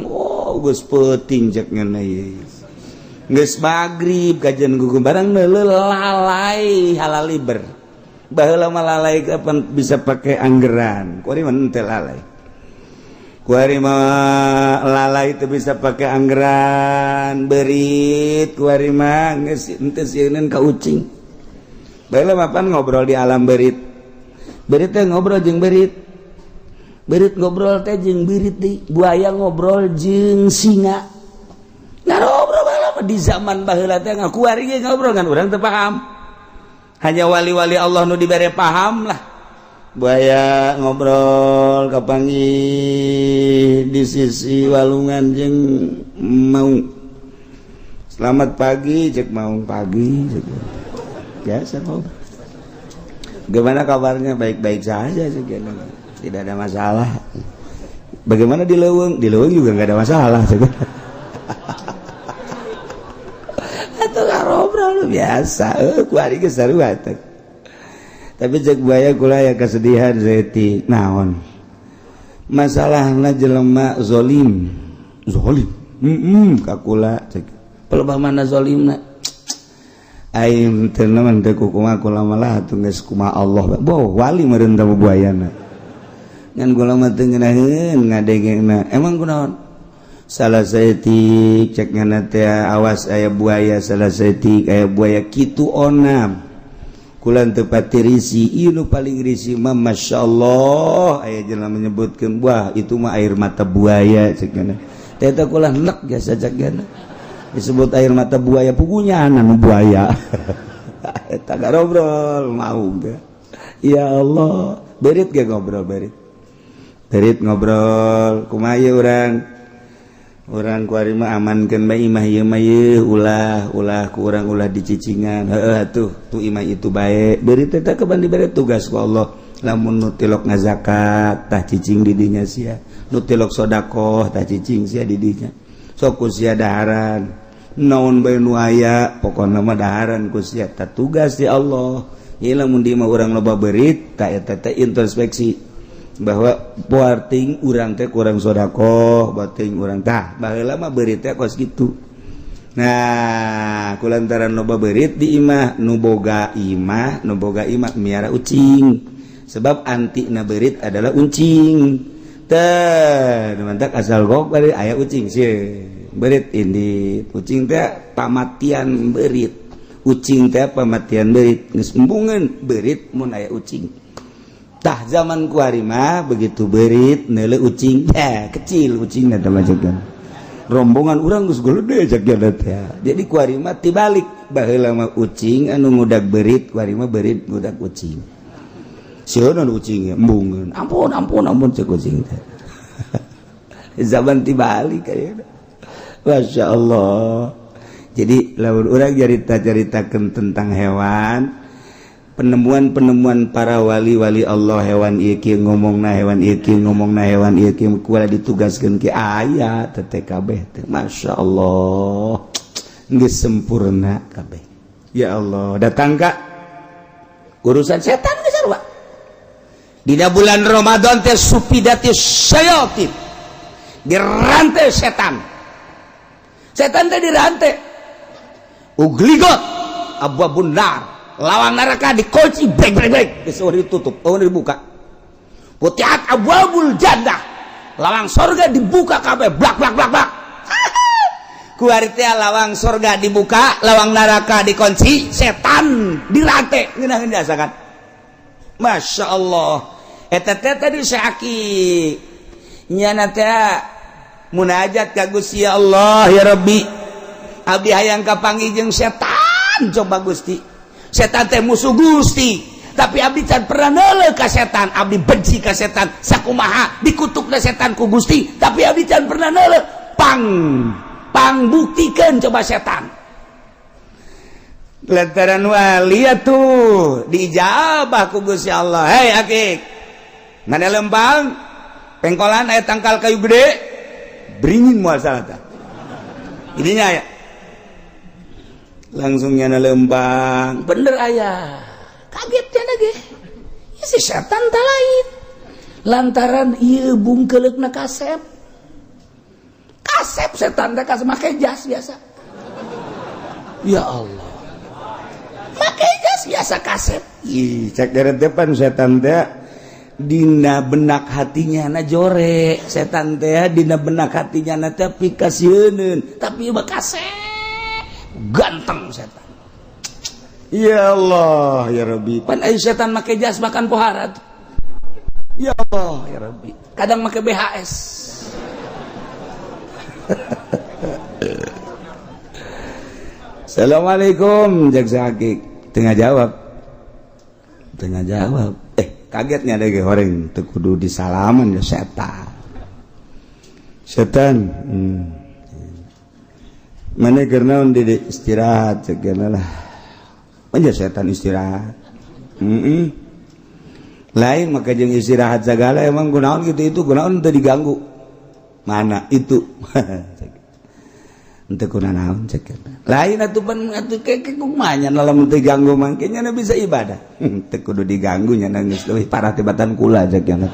oh geus peuting cek ngana ieu geus magrib kajian gugu barang neuleuh lalai halal liber baheula mah lalai kapan bisa pakai anggeran kuari mah teu lalai kuari mah lalai teu bisa pakai anggeran berit kuari mah geus teu sieun ka ucing baheula mah pan ngobrol di alam berit teh ngobrol jeung berit ngobrol teh jeung berit deui buaya ngobrol jeung singa ngarobrol di zaman baheula teh ngakuari ge ngobrol ngan urang teu paham hanya wali-wali Allah nu dibere paham lah buaya ngobrol kapanggih di sisi walungan jeung mau selamat pagi cek mau pagi cek biasa ngobrol gimana kabarnya baik-baik saja cek tidak ada masalah bagaimana di leuweung juga enggak ada masalah cek biasa kuari ge sarua teh tapi cek buaya kula ya kesedihan zeti naon masalahna jelema zalim ka kula cek pelebah mana zalimna aing teu naon teh kumaha kula malah atuh geus kumaha Allah wali meureun teh buayana ngan kula mah teu ngeunaheun ngadengena emang kunaon salah saeutik cek ngana teh awas aya buaya salah saeutik aya buaya kitu onam kula teu pati risi ieu nu paling risi mah masyaallah aya jelema menyebutkeun wah itu mah air mata buaya cek ngana teh teh kula nek jasa cek ngana disebut air mata buaya pugunya anu buaya eta garobrol mau ge ya Allah berit ge ngobrol berit ngobrol kumaha ieu urang kuari mah amankeun bae imah ieu mah ulah ku urang ulah dicicingan heueuh atuh tu imah itu bae berit teh keban dibere tugas ku Allah lamun nu tilok ngazakat tah cicing di dinya sia nu tilok sedekah tah cicing sia di dinya sok ku sia daharan naon bae nu aya pokona mah daharan ku sia tah tugas di Allah ieu lamun di mah urang loba berit tah eta teh introspeksi bahwa buating urang teh kurang sedekah buating urang tah baheula mah berit teh kos kitu nah kulantaran loba berit di imah nu boga imah miara ucing sebab antina berit adalah uncing teh mantak asal gok bari aya ucing sih berit indit ucing teh pamatian berit ucing teh pamatian berit geus embungeun berit mun aya ucing tah zaman kuari mah begitu berit neule ucing kecil ucingna teh majegan rombongan urang geus geuleudeh cek teh jadi kuari mah tibalik baheula mah ucing anu ngudag berit kuari mah berit ngudag ucing sieun ucing embungeun ampun cek ucing teh zaman tibalik aya Masya Allah jadi lamun urang carita-caritakeun tentang hewan penemuan para wali-wali Allah hewan ieu kieu ngomongna hewan ieu kieu ngomongna hewan ieu kieu kumaha ditugaskeun ke ayat teh kabeh teh masyaallah geus sempurna kabeh ya Allah datang ka urusan setan geus sarua dina bulan Ramadan teh supidati syayatin dirantai setan teh dirantai ugligot abwabun nar lawang neraka dikunci brek geus ditutup dibuka putihat abwabul jannah lawang surga dibuka kabeh blak ku ari teh lawang surga dibuka lawang neraka dikunci setan dirantai ngeunaheun diasakan masyaallah eta teh tadi syaki nyana teh munajat ka Gusti Allah ya Rabbi abdi hayang kapanggih jeung setan coba Gusti setan teh musuh Gusti tapi abdi can pernah neuleuh ka setan abdi benci ka setan sakumaha dikutukna setan ku Gusti tapi abdi can pernah neuleuh pang buktikeun coba setan lantaran wali atuh diijabah ku Gusti Allah hei akik mana lempang pengkolan aya tangkal kayu gede beringin moal salata ininya aya langsung nyana lembang bener ayah kaget cenah ge si setan teh lain lantaran ieu bungkeleukna kasep setan teh kasep make jas biasa ya Allah make jas biasa kasep ih cek deret depan setan teh dina benak hatinya na jore setan teh dina benak hatinya na teh pikasieun tapi ieu kasep ganteng setan ya Allah ya Rabbi pan aya setan make jas makan pohara ya Allah ya Rabbi kadang make BHS Assalamualaikum jak sakik tengah jawab kagetnya ada ge horeng teu kudu disalaman ya setan mana karena untuk istirahat segala lah aja setan istirahat lain maka jeung istirahat segala emang gunaon gitu itu gunaon untuk diganggu mana itu Ente kunaon cek lain atuh pan atuh kumanya lamun teu ganggu mangke nya bisa ibadah teu kudu diganggu nya geus leuwih parah tibatan kula cek nya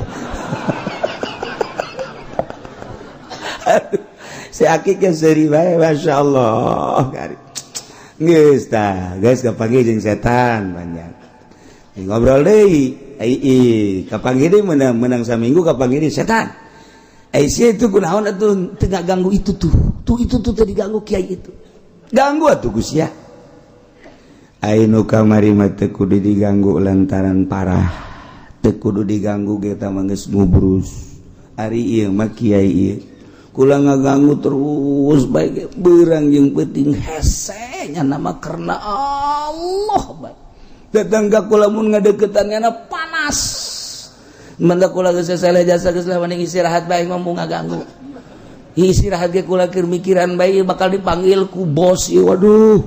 si Aki ke seuri bae masyaallah kari geus tah geus kapanggih jeung setan banyak ngobrol deui kapanggih deui menang saminggu kapanggih deui setan Aisyah itu kunaon atuh teu ganggu itu tuh tadi ganggu kiai itu ganggu atuh Gus ya ainu kamari mah teu kudu diganggu lantaran parah teu kudu diganggu kita mah geus ngubrus ari ieu mah kiai ieu kula ngaganggu terus bae beurang jeung peuting hese nya nama karena Allah bae datang ka kula mun ngadeukeutanna panas manda kula geus selesai jasa geus lah mending istirahat bae mah mun ngaganggu istirahat ge kula keur mikiran bae bakal dipanggil ku bos ieu waduh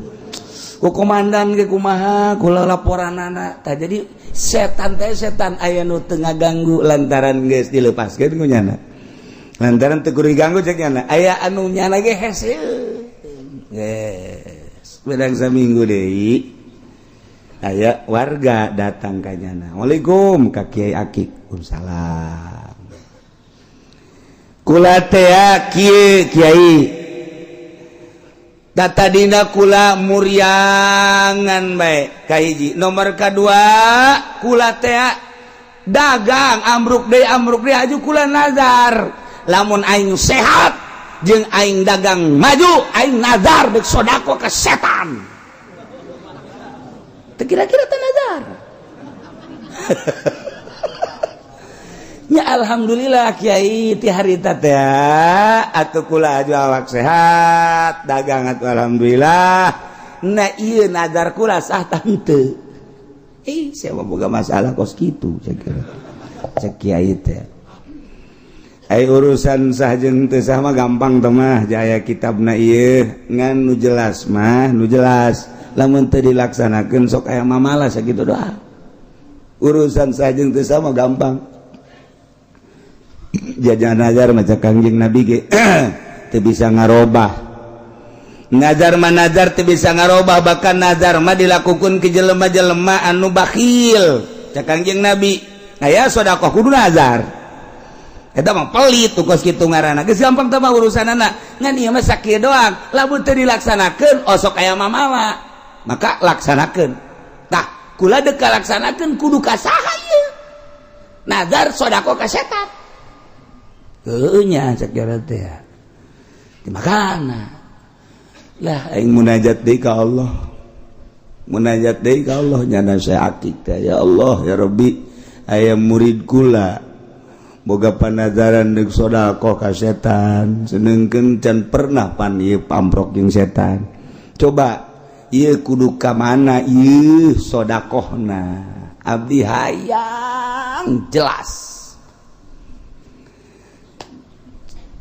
ku komandan ge kumaha kula laporanana tah jadi setan teh setan aya nu teu ngaganggu lantaran geus dileupaskeun ku nyana lantaran teu kudu diganggu cek nyana aya anu nyana ge hese geus bedang saminggu deui aya warga datang ka nyana Waalaikum ka Kiai Akik salam kula teh kiai data dina kula muryangan bae ka hiji nomor kadua kula teh dagang amruk deui aju kula nazar lamun aing sehat jeung aing dagang maju aing nazar dek sodako ka setan teu kira-kira teh nazar ya alhamdulillah kiai ti harita teh atuh kula aju awak sehat dagang atuh alhamdulillah na ieu nazar kula sah tah henteu saya mah boga masalah kos kitu cek kiai teh ai urusan sah jeung teu sah mah gampang teh mah jaya kitabna ieu ngan nu jelas mah nu jelas lamun teu dilaksanakeun sok aya mamalah sakitu doa urusan sah jeung teu sah mah gampang jajan nazar maca Kangjeng Nabi ge teu bisa ngarobah nazar mah nazar teu bisa ngarobah bahkan nazar mah dilakukeun ke jelema-jelema anu bakhil cak Kangjeng Nabi aya sedekah kudu nazar eta mah pelit tuh kos kitu ngaranna geus gampang teh mah urusanana ngan ieu mah sakieu doang lamun teu dilaksanakeun osok aya mamawa maka laksanakeun tah kula deuk laksanakeun kudu ka saha ieu nazar sedekah ka setan nya cek jalan teh makana lah aing munajat deui ka Allah nyana saya akik teh ya Allah ya Rabbi aya murid kula boga panazaran deuk sedekah ka setan seneungkeun can pernah pan ieu pamprok jeung setan coba ieu kudu ka mana ieu sedekahna abdi hayang jelas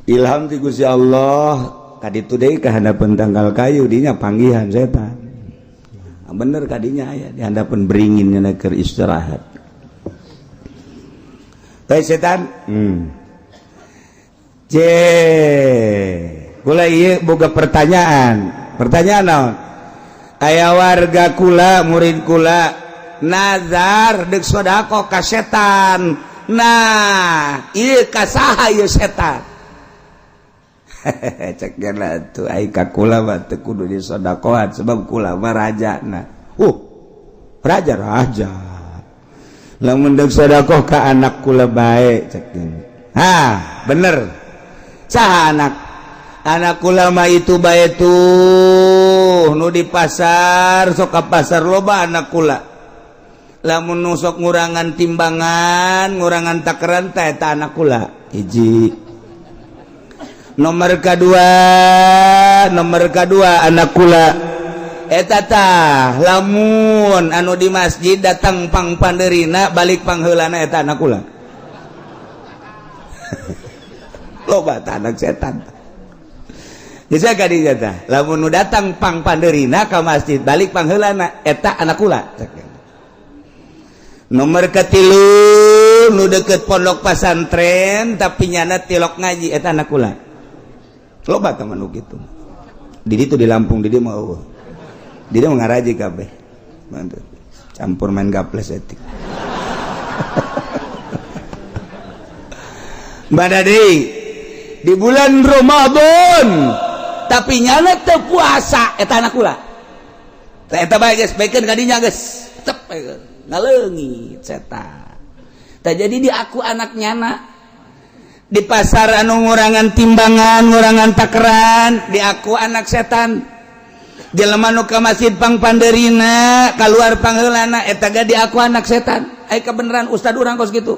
ilham ti Gusti Allah kaditu deui ka handapeun tanggal kayu dinya panggihan setan bener kadinya aya di handapeun beringin nya keur istirahat bae setan kula ieu boga pertanyaan naon aya warga kula murid kula nazar deuk sedekah ka setan nah ieu ka saha ieu setan cek gana tuh aika kula mah teu kudu disedekahan sebab kula mah rajana raja lamun deuk sedekah ka anak kula bae cek bener saha anak kula mah itu bae tuh nu di pasar sok ka pasar loba anak kula lamun nu sok ngurangan timbangan ngurangan takaran teh eta anak kula hiji nomor kedua anak kula eta tah lamun anu di masjid datang pang pandeurina balik pangheulana eta anak kula loba tah anak setan bisa kadinya tah lamun nu datang pang pandeurina ka masjid balik pangheulana eta anak kula nomor katilu nu deket pondok pesantren tapi nyana tilok ngaji eta anak kula loba teman nu kitu Didi tuh di Lampung, Didi mau ngaraji kabeh. Mantap. Campur main gaples etik. Mbak Dadi, di bulan Ramadan tapi nyana teu puasa eta anak kula. Eta bae geus baikeun kadinya geus. Cep ngaleungit setan. Tah jadi di aku anak nyana di pasar anu ngurangan timbangan, ngurangan takeran, di aku anak setan. Jelema nu ka masjid pang panderina, kaluar pangheulana eta ge di aku anak setan. Ai kebenaran ustad urang kos kitu.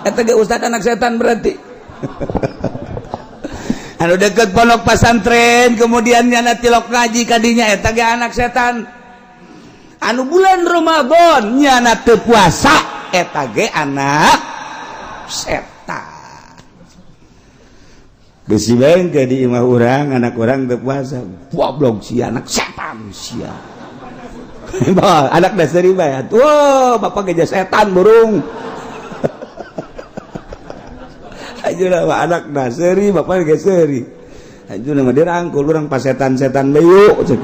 Eta ge ustad anak setan berarti. Anu deket pondok pesantren kemudian nyana tilok ngaji kadinya eta ge anak setan. Anu bulan Ramadan nyana teu puasa eta ge anak setan. Besi bengke di imah urang anak urang teu puasa. Goblok si anak setan sia. Anak dasari bae. Wah, bapak geus setan burung. Ayeuna mah anak dasari bapak geus seuri. Ayeuna mah dirangkul urang pasetan-setan bae cek.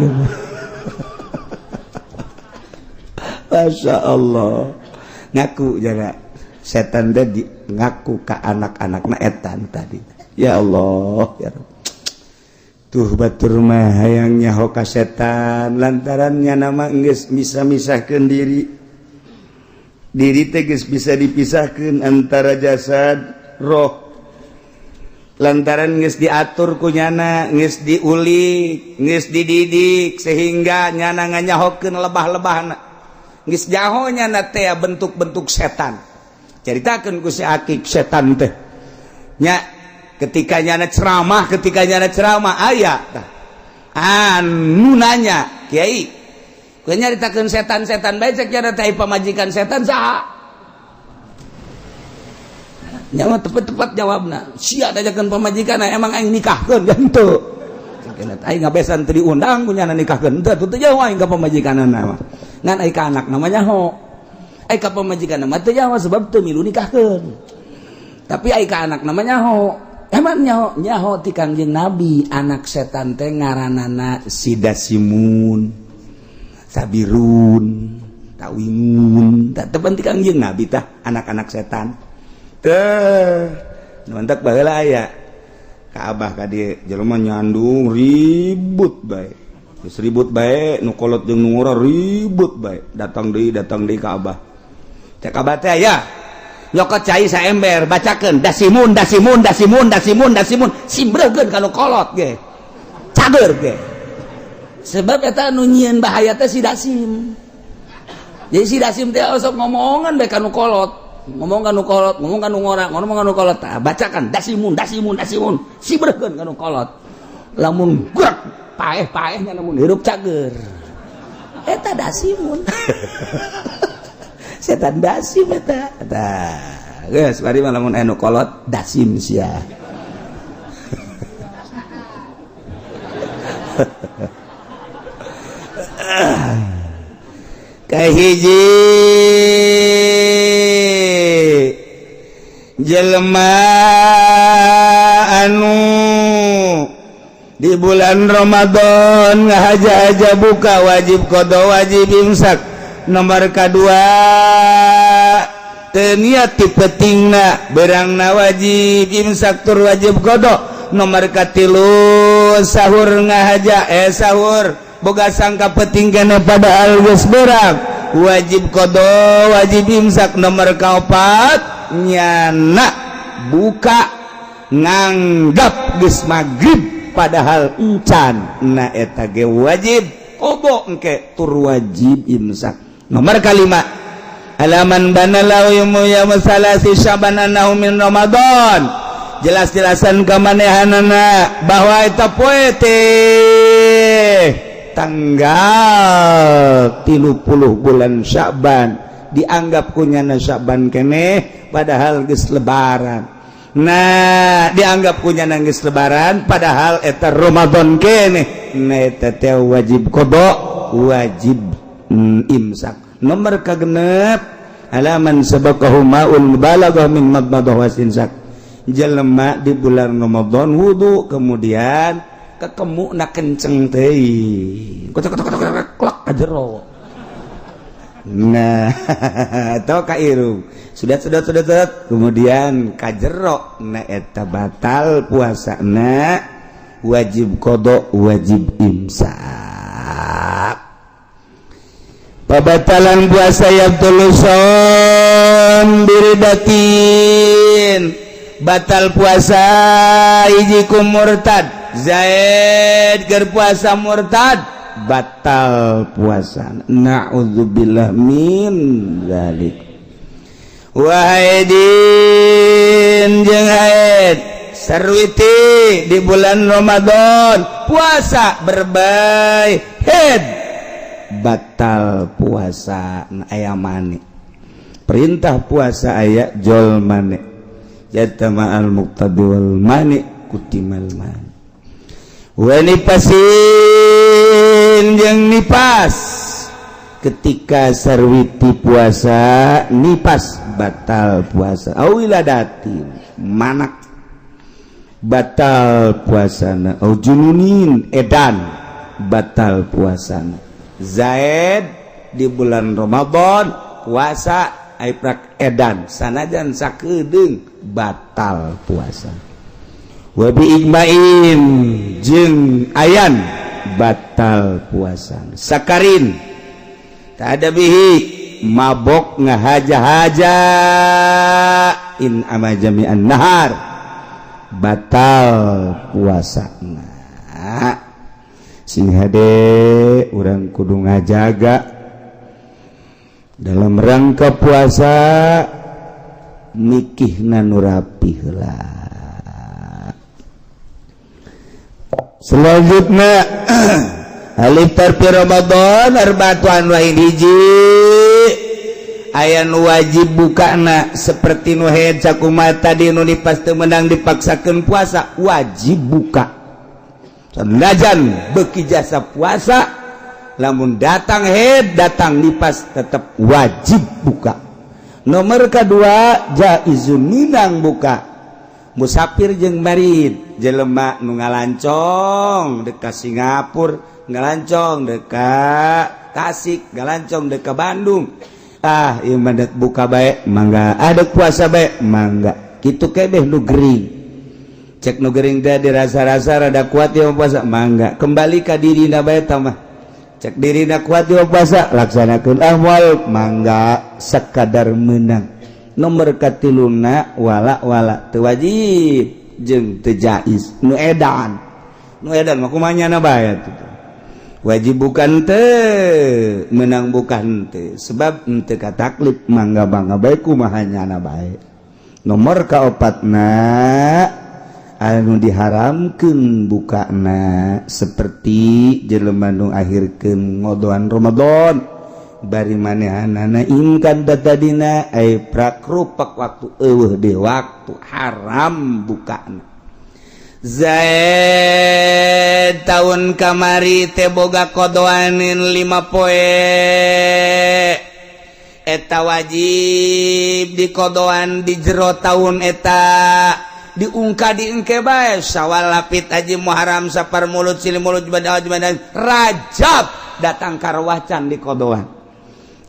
Masya Allah. Ngaku jaga setan tadi ngaku ka anak-anakna etan tadi. Ya Allah, ya Rabb. Tuh batur mah hayang nyaho ka setan lantarannya nama geus bisa misahkeun diri. Diri teh geus bisa dipisahkeun antara jasad roh. Lantaran geus diatur ku nyana, geus diulik, geus dididik sehingga nyana nganyahokeun lebah-lebahna. Geus jaho nyana teh bentuk-bentuk setan. Caritakeun ku si Akik setan teh. Nya ketika nyana ceramah aya anu nanya kiai ku nyaritakeun setan-setan bae cek cara teh pamajikan setan saha nya mah tepat jawabna sia dajakeun pamajikan emang aing nikahkeun ya henteu cenah aing ngabesan teu diundang ku nyana nikahkeun henteu teu jauh aing ka pamajikanana mah ngan aing ka anak namanya ho aing ka pamajikanna mah teu jauh sebab teu milu nikahkeun tapi aing ka anak namanya ho. Emang nyaho ti Kangjeng Nabi anak setan teh ngaranana Sidasimun, Sabirun, Tawimun. Tah teu ti Kangjeng Nabi tah anak-anak setan. Teh nontak baheula aya ka Abah ka dieu jelema nyandung ribut bae. Geus ribut bae nu kolot jeung nu ngora ribut bae. Datang deui ka Abah. Cek Abah teh aya nyokot cai saember bacakeun dasimun simbreukeun kana kolot ge cager ge sebab eta anu nyieun bahaya teh si dasim jadi si dasim teh sok ngomongan bae kana kolot ngomong kana ngora ngomong kana kolot bacakan dasimun simbreukeun kana kolot lamun gerak paeh-paehnya lamun hirup cager eta dasimun setan dasim eta. Geus bari mah lamun anu kolot dasim sia. Kahiji jelema anu di bulan Ramadan ngahaja-haja buka wajib qada wajib imsak. Nomor kedua niat petingna berangna wajib imsak tur wajib qada. Nomor katilu sahur ngahaja sahur boga sangka peting kana padahal geus berang wajib qada wajib imsak. Nomor kaopat nyana buka nganggap geus maghrib padahal encan na eta ge wajib qada engke tur wajib imsak. Nomor kalima halaman banalau ya masalasi syabananahu min Ramadan jelas-jelasan kamanehanana bahwa eta poe teh tanggal 30 bulan Sya'ban dianggap kunyana Sya'ban keneh padahal geus lebaran. Nah dianggap kunyana geus lebaran padahal eta Ramadan keneh nah eta teh wajib qada wajib imsak. Nomor kagenep halaman sabaqahu ma'ul balaghah min madmadah wasinsak jelema di bulan Ramadan wudu kemudian kekemu na kenceng teh klak kajero nah atau kairu sudah kemudian kajero na eta batal puasa na wajib qada wajib imsak pabatalan puasa yabtuluson biridatin batal puasa ijikum murtad Zaid ger puasa murtad batal puasa na'udzubillah min zalik wahidin jeung haid sarwiti di bulan Ramadan puasa berbay haid batal puasa aya mani perintah puasa aya jol mani jatama al muqtadi wal mani kutimal mani wa nipasin jeung nipas ketika sarwiti puasa nipas batal puasa awiladatin manak batal puasana au jununin edan batal puasana Zaid di bulan Ramadan puasa aiprak edan sanajan sakedeung batal puasa wa bi ijma'in jeung ayan batal puasa sakarin tak ada bihi mabok ngahaja-haja in ama jami'an nahar batal puasa nah sing hade urang kudu ngajaga dalam rangka puasa mikihna nu rapih heula selanjutnya alif tarfi Ramadan arba'atuan wa hiji aya nu wajib bukana seperti nu haid sakumaha tadi nu nipas teu meunang dipaksakeun puasa wajib buka sanajan beuki jasa puasa lamun datang haid datang nipas tetap wajib buka nomor kedua jaizun minang buka musafir jeung marid jelema nu ngalancong dekat Singapura ngalancong dekat Tasik ngalancong dekat Bandung ieu mandat buka bae mangga ada puasa bae mangga kitu kebeh nu gering cek nu gering teh dirasa-rasa rada kuat ieu puasa mangga kembali ka dirina bae tah mah cek dirina kuat ieu puasa laksanakeun ahwal mangga sakadar meunang nomor katiluna wala teu wajib jeung teu jaiz nu edan mah kumaha nyana bae atuh wajib bukan teu menang bukan teu sebab teu kataklif mangga bangga bae kumaha nyana bae nomor kaopatna anu diharamkeun bukana seperti jelema nu akhirkeun ngodoan Ramadan bari manehanana ingkan datadina ay prakrupak waktu eueuh di waktu haram bukana Zaid tahun kamari teh boga kodoanin 5 poe eta wajib dikodoan di jero tahun eta diungka diengke bae Syawal lapit haji Muharram Safar Mulud Silih Mulud Jumadil Rajab datang karwacan di kodoan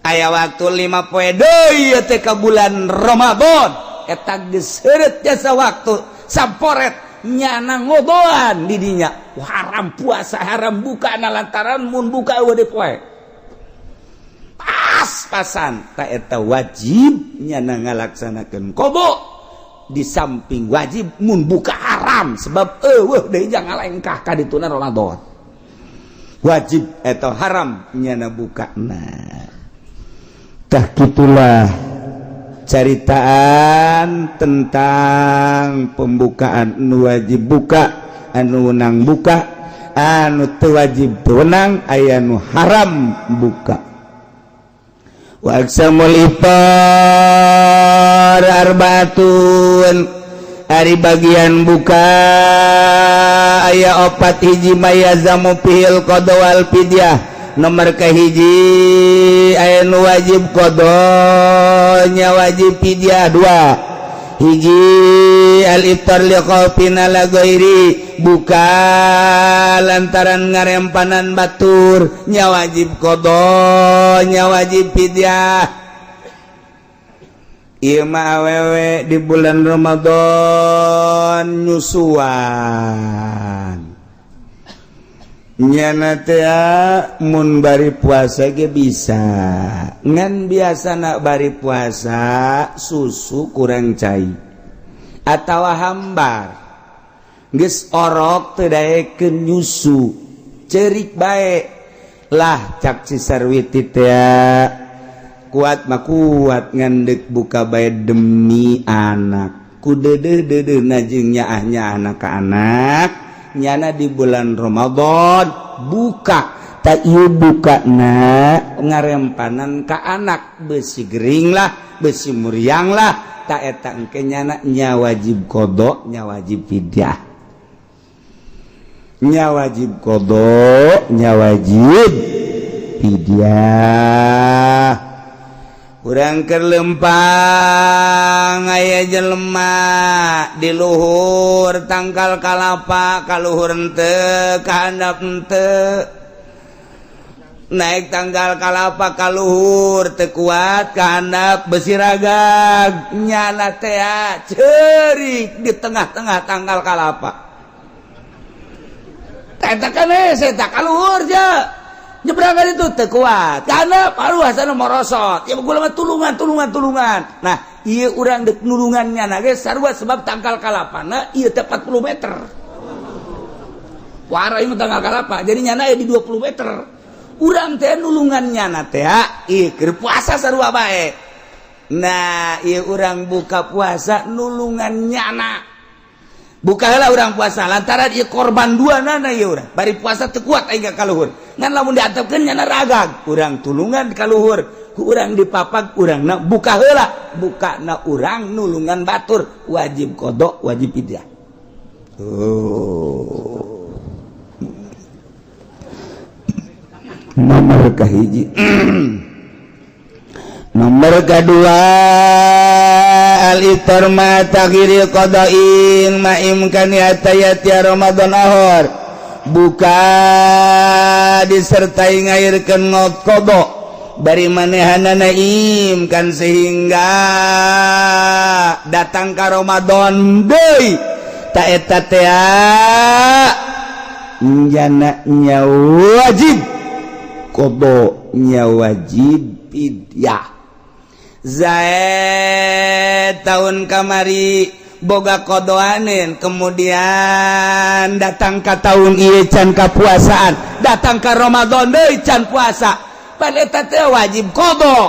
aya waktu 5 poe deui teh ka bulan Ramadan eta geus seureut jasa waktu samporet nyana ngodoan di dinya haram puasa haram buka lantaran mun buka eueuh poe pas-pasan ta eta wajib nyana ngalaksanakeun qada di samping wajib mun buka haram sebab eueuh deui jangan ngalengkah ka dituna Ramadan wajib eta haram nyana bukana tah kitulah caritaan tentang pembukaan anu wajib buka anu wenang buka anu teu wajib teu wenang aya nu haram buka wa aqsamul iftar arbaatun ari bagian buka aya 4 hiji mayazamu fil qada wal fidyah nomor kahiji aya nu wajib qada nya wajib fidyah 2 hiji al-iftar liqaufin ala ghairi buka lantaran ngarempanan batur nya wajib qada nya wajib fidyah ieu mah awewe di bulan Ramadan nyusuan nyana teh mun bari puasa ge bisa ngan biasana bari puasa susu kurang cai atawa hambar geus orok teu daekeun nyusu ceurik bae lah cak Cisarwiti teh kuat mah kuat ngandek buka bae demi anak ku deudeuh-deudeuhna jeung nyaahnya anak ka anak nyana di bulan Ramadan buka tak ieu bukana ngarempanan ka anak besi gering lah besi muriang lah tak eta engke nyana nya wajib qada nya wajib fidyah nya wajib qada nya wajib fidyah urang keur lempang aya jelema di luhur tangkal kalapa ka luhur henteu ka handap henteu naik tanggal kalapa ka luhur teu kuat ka handap besi ragag nyana teh ceurik di tengah-tengah tanggal kalapa eta kan eta ka luhur je nyebrangkan itu teu kuat karena paruasana morosot ya gula mah tulungan nah ieu urang deuk nulungan nyana ge sarua sebab tangkal kalapana ieu teh 40 meter wara ieu tangkal kalapa jadi nyana aya di 20 meter urang teh nulungan nyana teh ieu keur puasa sarua bae nah ieu urang buka puasa nulungan nyana buka heula urang puasa lantaran ieu korban duanana ieu urang bari puasa teu kuat aing ka luhur ngan lamun diantepkeun nyana ragag urang tulungan ka luhur ku urang dipapag urangna buka heula bukana urang nulungan batur wajib qada wajib fidyah nomor kahiji nomor kedua al-iftar ma taghiri qada'in ma imkani atayati Ramadan ahor buka disertai ngairkeun qada bari manehanana imkan sehingga datang ka Ramadan deui ta eta teh njana nya wajib qada nya wajib fidyah Zaid tahun kamari boga kodoanin kemudian datang ke tahun ieu can kapuasaan datang ke Ramadan deui can puasa pan eta teh wajib qada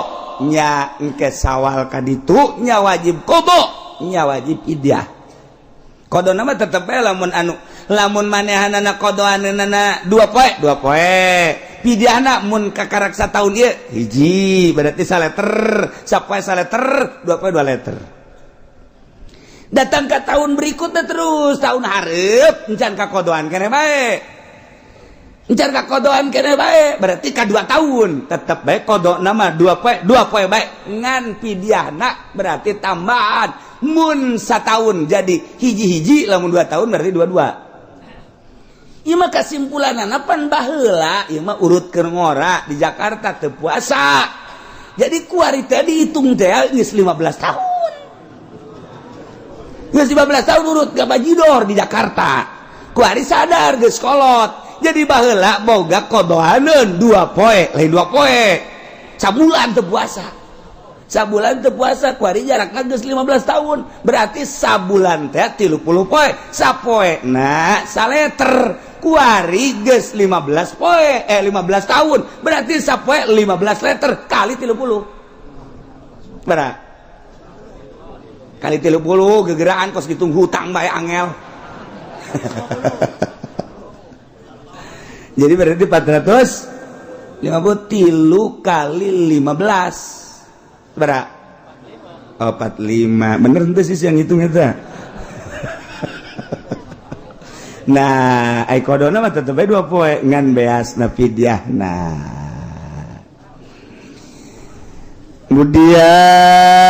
nya engke sawal ka ditu nya wajib qada nya wajib fidyah qadana mah tetep bae lamun manehanana qadaanana 2 poe fidyahna mun kakaraksa tahun ieu hiji berarti saleter sapoe saleter 2 poe 2 leter datang ke tahun berikutnya terus tahun hareup encan ka qadaan keneh bae encan ka qadaan keneh bae berarti ka 2 tahun tetep bae qadana mah 2 poe bae ngan fidyahna berarti tambahan mun satahun jadi hiji-hiji lamun 2 tahun berarti 22 ieu mah kasimpulanna pan baheula ieu mah urutkeun ngora di Jakarta teu puasa jadi kuari teh dihitung teh geus 15 tahun geus 15 tahun urut gabajidor di Jakarta kuari sadar geus kolot jadi baheula boga qadaaneun 2 poe lain 2 poe sabulan teu puasa kuari jarakna geus 15 tahun berarti sabulan teh 30 poe sapoe nah saleter kuari geus 15 poe 15 tahun berarti sapoe 15 leter kali 30 berapa kali 30 gegeraan kos ditung hutang bae angel jadi berarti 450 kali 15 berapa 45 bener ente sih yang hitung eta nah ai kodona mah tetep bae 2 poe ngan beasna fidyahna kemudian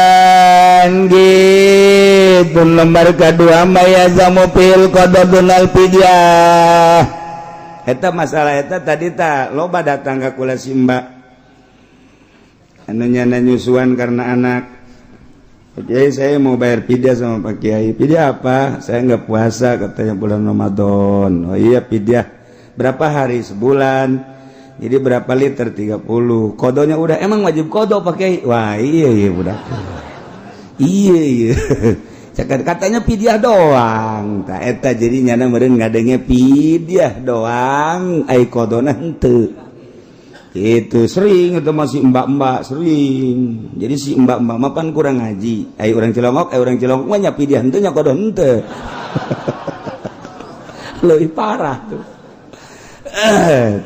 itu lembar kedua maya zamu fil qadadunal fidyah eta masalah eta tadi tak loba datang ka kula simba anu nyana nyusuan karena anak Pak Kiai saya mau bayar fidyah sama Pak Kiai. Fidyah apa? Saya nggak puasa katanya bulan Ramadan. Oh iya fidyah berapa hari sebulan? Jadi berapa liter 30. Kodonya udah emang wajib kodo Pak Kiai. Wah iya udah. Iya. Katanya fidyah doang. Tak eta jadi nyana meureun ngadenge fidyah doang. Ai kodona henteu. Itu sering itu masih mbak-mbak sering jadi si mbak-mbak mapan kurang ngaji orang Cilongok mah nyapi dia henteu nya kodo henteu lebih parah tuh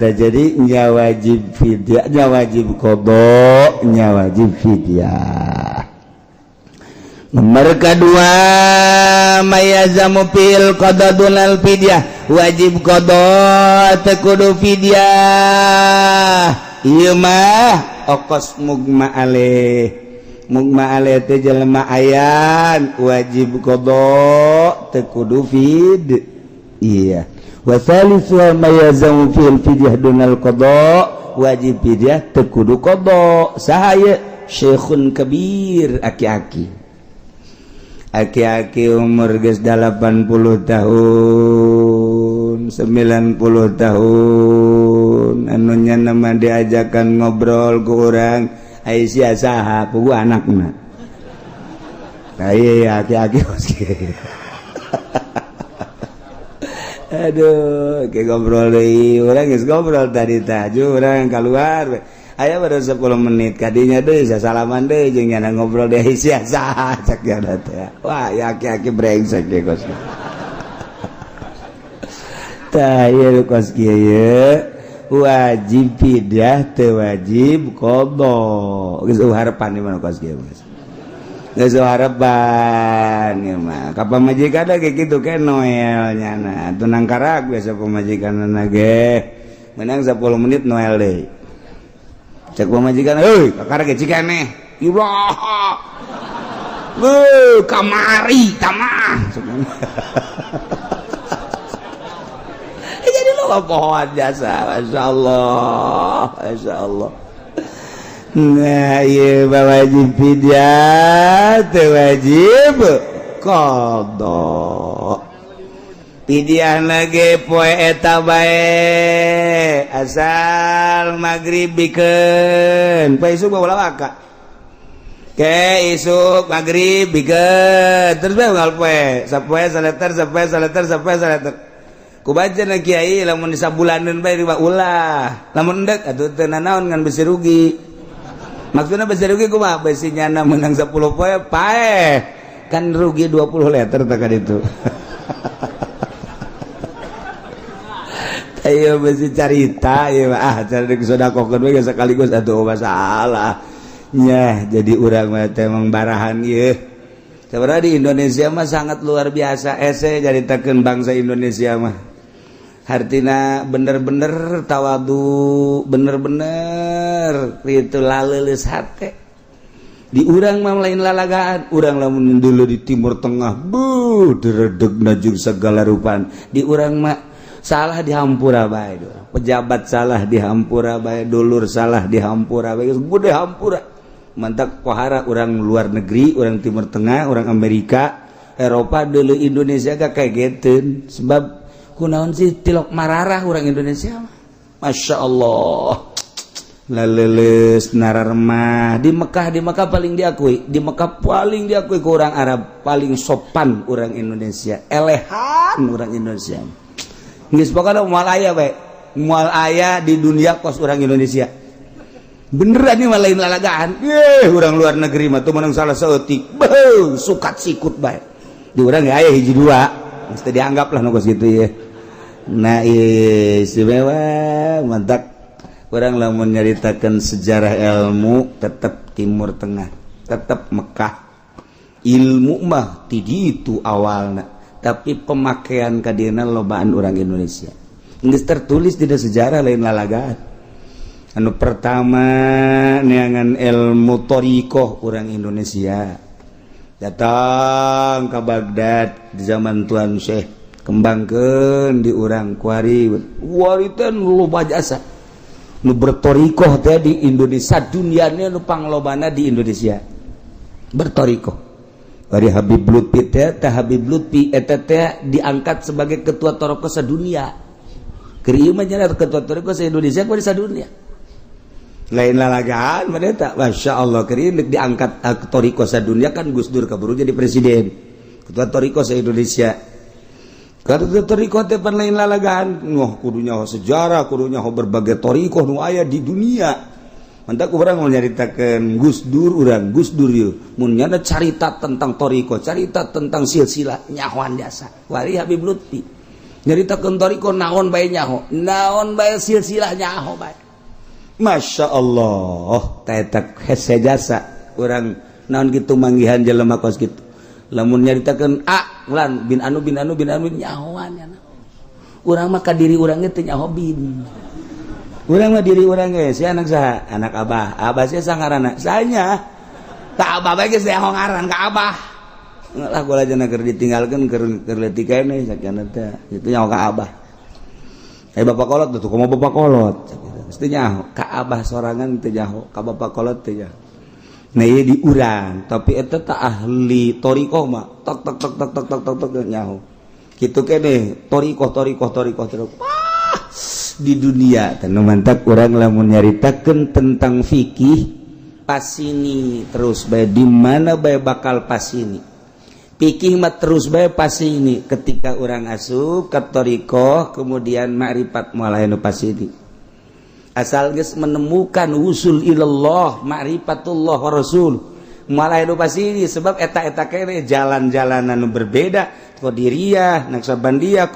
jadi nya wajib fidyah nya wajib qada nya wajib fidyah. Nomor kedua mayazamu fil qadadunal fidyah wajib qada teu kudu fidyah ieu mah okos mugma alaih teh jelema ayan wajib qada teu kudu iya wa salisu mayazamu fil fidyah dunal qada wajib fidyah teu kudu qada saha syekhun kabir aki-aki umur geus 80 tahun 90 tahun anu nya nama diajakan ngobrol ku urang ai sia saha ku anakna aya aki-aki aduh ke ngobrol deui urang geus ngobrol tadi taju urang keluar aya baru 10 menit kadinya deui salaman deui jeung nyana ngobrol deui sia saha cak yana teh wah ya aki-aki brengsek ge kos tah ieu kos kieu wajib fidyah teu wajib qada geus harapan di mana kos kieu geus harapan ieu mah ka pamajikan ge kitu ke Noel nyana tunang karak biasa pamajikanna ge menang 10 menit Noel deui cek pamajikan heuy kakara ge cikeneh ilah kamari tamah jadi lo pohon biasa masyaallah nah ieu wajib fidyah teu wajib qada fidyah lagi poe eta bae asal magribikeun poe isuk bawa waka ke isuk magrib bikeun terus bae ngal poe sapoe saleter kubaca na kiai lamun disabulaneun bae riba ulah lamun endek atuh teu nanaon ngan besi rugi maksudna besi rugi kumaha besi nyana menang 10 poe paeh kan rugi 20 liter teh ka ditu ayo besi carita ya cari sodakokeun we sekaligus atuh masalah nya jadi urang mah teh emang barahan ieu sebenarnya di Indonesia mah sangat luar biasa ese jaritakeun bangsa Indonesia mah hartina bener-bener tawadu bener-bener kitu laleuleus hate di urang mah lain lalagaan urang lamun dulu di Timur Tengah deredegna jeung segala rupan di urang mah salah dihampura bae pejabat salah dihampura bae dulur salah dihampura bae gede hampura mantak pohara orang luar negeri orang Timur Tengah orang Amerika Eropa dulu Indonesia gak kageteun sebab kunaon sih tilok mararah orang Indonesia Masya Allah laleuleus nararmah di Mekah paling diakui di Mekah paling diakui ke orang Arab paling sopan orang Indonesia elehan orang Indonesia geus pokona moal aya bae moal aya di dunia kos orang Indonesia beneran ini lain lalagaan orang luar negeri mah tuh menang salah saeutik sukat sikut bae di urang aya hiji dua mesti dianggap lah nu kos kitu ya nah istimewa mantap orang lamun nyaritakeun sejarah ilmu tetap Timur Tengah tetap Mekah ilmu mah ti ditu awalna tapi pemakaian kadina lobaan orang Indonesia geus tertulis dina sejarah lain lalagaan anu pertama neangan ilmu thariqah orang Indonesia datang ke Baghdad di zaman Tuan Syekh kembangkeun di urang kuari teh loba jasa nu bertorikoh teh di Indonesia dunianya nu panglobana di Indonesia bertorikoh dari Habib Lutfi teh Habib Lutfi eta teh diangkat sebagai ketua torikoh sadunia keur ieu mah nya ketua torikoh se-Indonesia kuwi sadunia lain lalagaan mereka Masya Allah keur ieu diangkat torikoh sadunia kan Gus Dur kaburu jadi presiden ketua torikoh se-Indonesia karena torikoh teh pan lain lalagaan wah kudunya sejarah kudunya berbagai torikoh nu aya di dunia mantap urang mau nyaritakeun Gus Dur urang Gus Dur yeuh mun nyana carita tentang torikoh carita tentang silsilah nyahoan jasa wali Habib Lutfi nyaritakeun torikoh naon bae nyaho naon bae silsilah nyaho bae Masya Allah eta hese jasa urang naon kitu manggihan jelema kos kitu lamun nyaritakeun lan bin anu nyahoan urang mah ka diri urang teh nyaho bin urang mah diri urang ge si anak saha anak abah sia sangaranna sanya ka abah bae geus nyaho ngaran ka abah lah gua lajana keur ditinggalkeun keur leutik kene sakana teh itu nyaho ka abah bapak kolot tuh kumaha bapak kolot mesti nyaho ka abah sorangan teh nyaho ka bapak kolot teh nyaho nah ieu di urang tapi eta teh ahli torikoh mah tok nyaho kitu keneh torikoh di dunia teh nu mantap urang lamun nyaritakeun tentang fikih pasini terus bae di mana bae bakal pasini fikih mah terus bae pasini ketika urang asup ka torikoh kemudian ma'rifat moal aya nu pasini asal geus menemukan usul ilallah ma'rifatullah wa rasul malah anu pasini sebab eta kene jalan-jalanan nu berbeda Qadiriyah, Naqsabandiyah,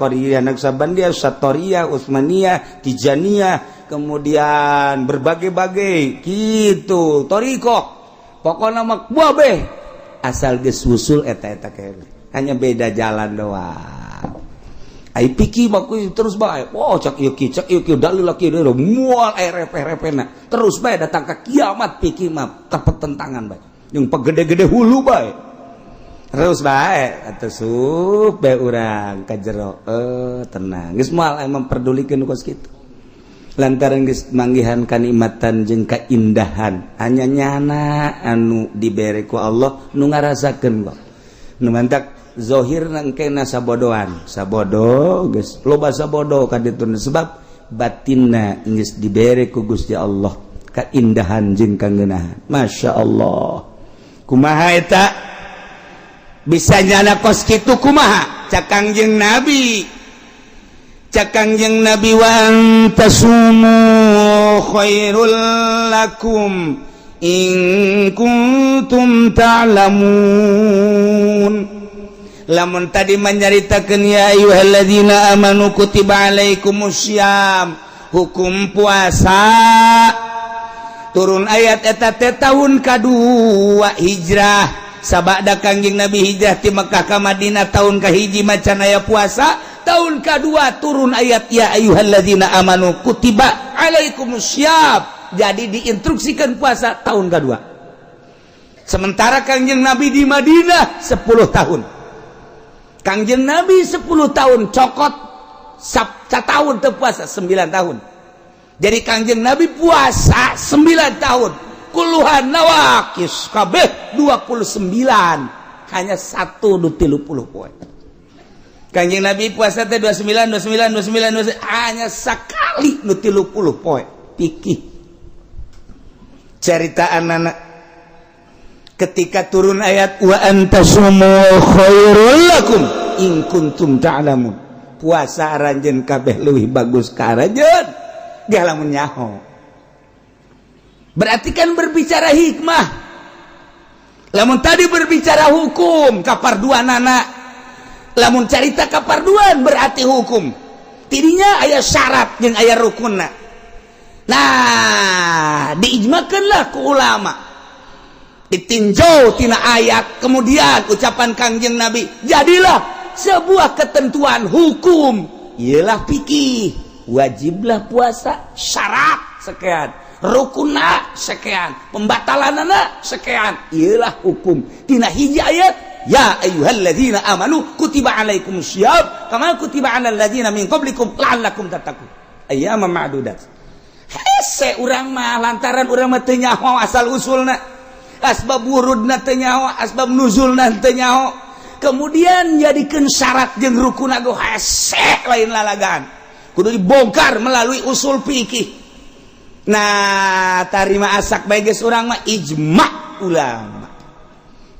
Satoriyah, Utsmaniyah, Tijaniyah, kemudian berbagai-bagai gitu torikoh pokona mah buah asal geus usul eta kene hanya beda jalan doang ai pikir baku terus bae cak ieu dalil laki deui moal repeh-repehna terus bae datang ka kiamat pikir mah pertentangan bae jeung pagede-gede hulu bae terus bae atuh bae urang ka jero tenang geus moal memperdulikeun kos kitu lantaran geus manggihan kanikmatan jeung kaindahan hanya nyana anu dibere ku Allah nu ngarasakeun kok nu mantap zohir nangkena sabodohan sabodo geus loba sabodo ka ditu sebab batinna geus dibere ku Gusti Allah kaindahan jeung kangeunahan Masya Allah kumaha eta bisa nyana kos kitu kumaha cak Kangjeng Nabi wa antasumu khairul lakum in kuntum ta'lamun lamun tadi menyaritakeun ya ayyuhalladzina amanu kutiba alaikumussyam hukum puasa turun ayat eta teh tahun kadua hijrah sabada Kangjeng Nabi hijrah ti Mekkah ka Madinah tahun kahiji macan aya puasa tahun kadua turun ayat ya ayyuhalladzina amanu kutiba alaikumussyam jadi diinstruksikan puasa tahun kedua sementara Kangjeng Nabi di Madinah 10 tahun Kangjeng Nabi 10 tahun cokot tahun teu puasa 9 tahun. Jadi Kangjeng Nabi puasa 9 tahun. Kuluhan nawakis kabeh 29. Hanya 1 nu 30 poe. Kangjeng Nabi puasa teh 29 hanya sakali nu 30 poe. Pikih. Caritaan anak ketika turun ayat wa antasumu khairul lakum in kuntum ta'lamun puasa aranjeun kabeh leuwih bagus ka aranjeun geus lamun nyaho berarti kan berbicara hikmah lamun tadi berbicara hukum kaparduanana lamun carita kaparduan berarti hukum tidinya aya syarat jeung aya rukunna nah diijmakeunlah ku ulama ditinjau tina ayat kemudian ucapan Kangjeng Nabi jadilah sebuah ketentuan hukum ialah fikih wajiblah puasa syarat sekian rukuna sekian, pembatalanana sekian. Iyalah hukum tina hiji ayat, ya ayyuhalladzina amanu kutiba alaikumusiyam kama kutiba alal ladzina min qablikum la'allakum tattaqun. Ayyaman ma'dudat. Hese urang mah lantaran urang mah teu nyaho asal usulna. Asbab wurudna teu nyaho, asbab nuzulna teu nyaho. Kemudian jadikeun syarat jeung rukuna go hese lain lalagaan. Kudu dibongkar melalui usul fikih. Nah, tarima asak bae geus urang mah ijma ulama.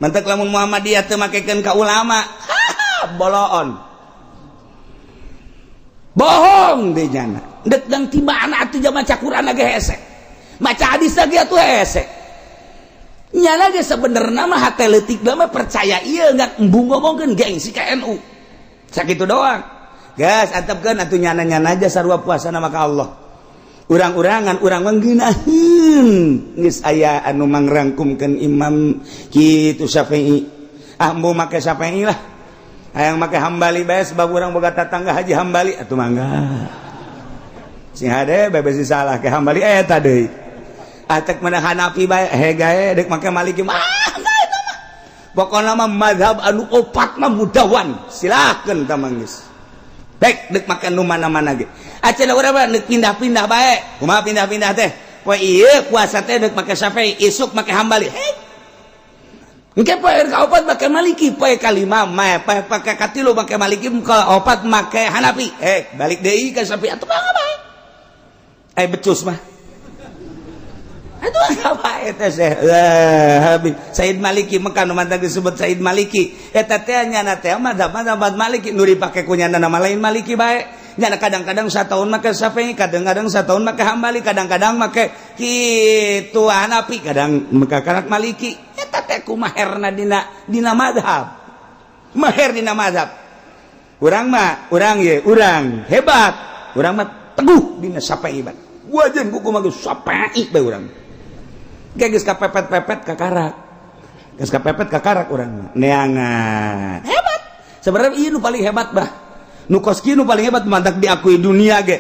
Mantek lamun Muhammadiyah teu makekeun ka ulama, boloon. Bohong deui nya. Dek dang tibana atuh jam maca Quran ge hese. Maca hadis ge atuh hese. Nya ge sabenerna mah hate leutik mah percaya ieu enggak embung ngomongkeun gengsi ka NU. Sakitu doang. Gas antepkeun atuh nyana-nyana aja sarua puasana maka Allah. Urang-urangan urang menggeunaheun geus aya anu mangrangkumkeun Imam kitu Syafi'i. Ah mau make Syafi'i lah. Hayang make Hambali bae sebab urang boga tatangga Haji Hambali atuh mangga. Sing hade bebesi salah ke Hambali eta deui. Acek mana Hanafi bae gae dek make Maliki mah eta mah. Pokona mah mazhab anu opat mah mudawan. Silakeun tamang geus. Baik dek make nu mana-mana ge. Acenah urang mah dek pindah-pindah bae. Kumaha pindah-pindah teh? Poe ieu puasa teh dek make Syafi'i, isuk make Hambali. Engke poe ka opat make Maliki, poe ka lima mah poe ka katilu make Maliki, ka opat make Hanafi. Balik deui ka Syafi'i atuh mangga bae. Becus mah. Aduh apa eta Habib Said Maliki Mekah nu mantang disebut Said Maliki. Eta teh nyana teh mazhab Maliki nu dipake ku nyana nama lain Maliki bae. Nyana kadang-kadang sataun make Syafi'i, kadang-kadang sataun make Hambali, kadang-kadang make kitu Hanafi, kadang mekakarak Maliki. Eta teh kumaherna dina mazhab. Maher dina mazhab. Urang mah urang ye, urang hebat. Urang mah teguh dina Syafi'i bae. Wajan kuku mah Syafi'i bae urang. Geus kapepet-pepet kakarak. Geus kapepet kakarak urang. Neangan. Hebat. Sebenarnya ieu nu paling hebat bah. Nu kos kieu nu paling hebat mantak diakui dunia ge.